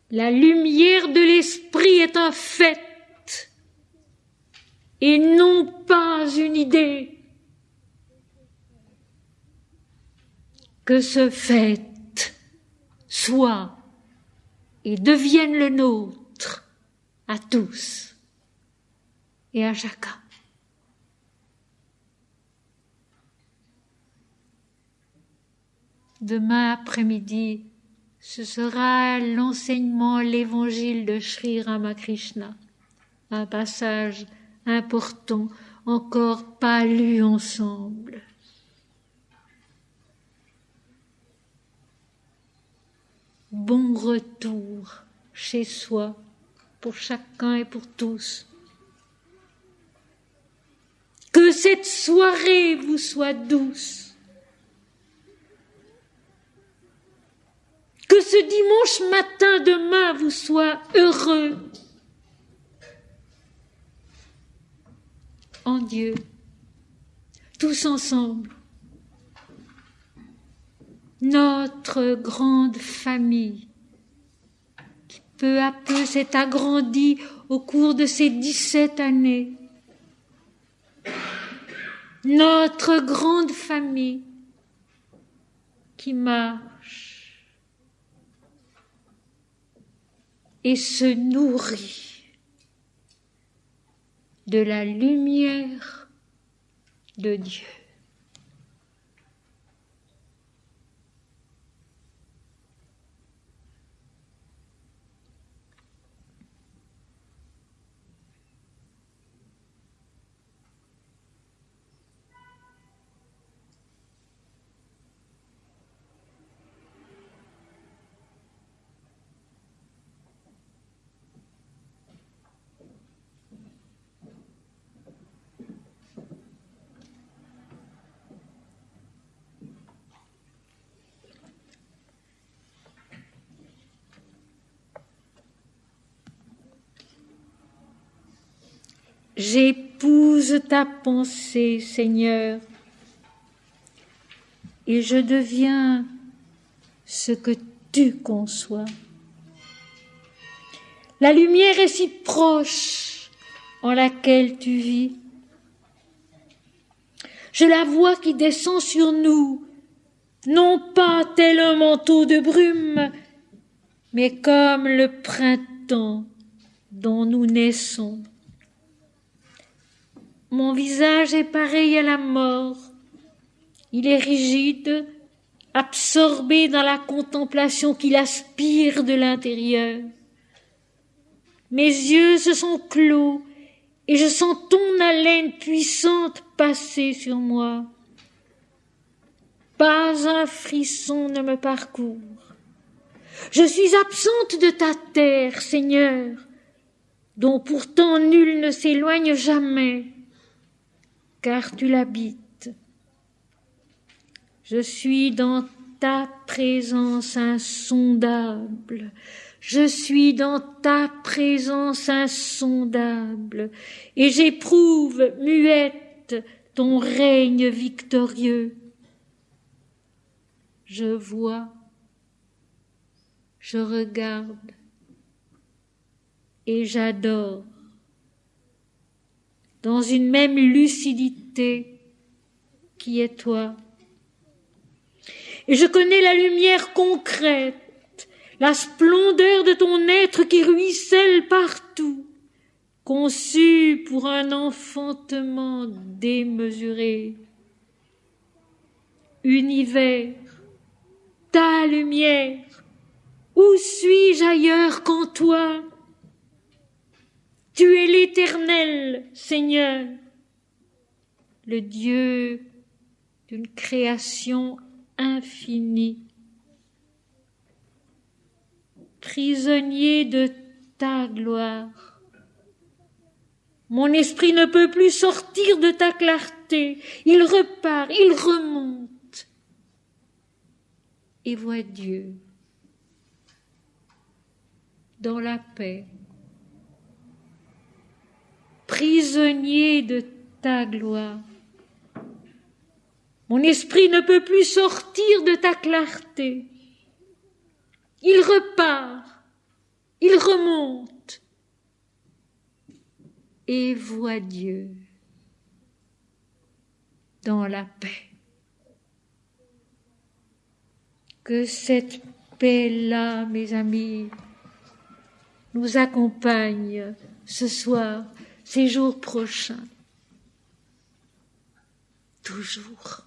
[SPEAKER 1] La lumière de l'esprit est un fait et non pas une idée. Que ce fait soit et devienne le nôtre à tous et à chacun. Demain après-midi, ce sera l'enseignement, l'évangile de Sri Ramakrishna, un passage important, encore pas lu ensemble. Bon retour chez soi, pour chacun et pour tous. Que cette soirée vous soit douce. Que ce dimanche matin demain vous soit heureux. En Dieu, tous ensemble, notre grande famille qui peu à peu, s'est agrandi au cours de ces 17 années. Notre grande famille qui marche et se nourrit de la lumière de Dieu. J'épouse ta pensée, Seigneur, et je deviens ce que tu conçois. La lumière est si proche en laquelle tu vis. Je la vois qui descend sur nous, non pas tel un manteau de brume, mais comme le printemps dont nous naissons. Mon visage est pareil à la mort. Il est rigide, absorbé dans la contemplation qu'il aspire de l'intérieur. Mes yeux se sont clos et je sens ton haleine puissante passer sur moi. Pas un frisson ne me parcourt. Je suis absente de ta terre, Seigneur, dont pourtant nul ne s'éloigne jamais, car tu l'habites. Je suis dans ta présence insondable. Je suis dans ta présence insondable, et j'éprouve, muette, ton règne victorieux. Je vois, je regarde, et j'adore, dans une même lucidité qui est toi. Et je connais la lumière concrète, la splendeur de ton être qui ruisselle partout, conçu pour un enfantement démesuré. Univers, ta lumière, où suis-je ailleurs qu'en toi? Tu es l'Éternel, Seigneur, le Dieu d'une création infinie. Prisonnier de ta gloire, mon esprit ne peut plus sortir de ta clarté. Il repart, il remonte et voit Dieu dans la paix. Prisonnier de ta gloire, mon esprit ne peut plus sortir de ta clarté. Il repart, il remonte et voit Dieu dans la paix. Que cette paix-là, mes amis, nous accompagne ce soir, ces jours prochains, toujours.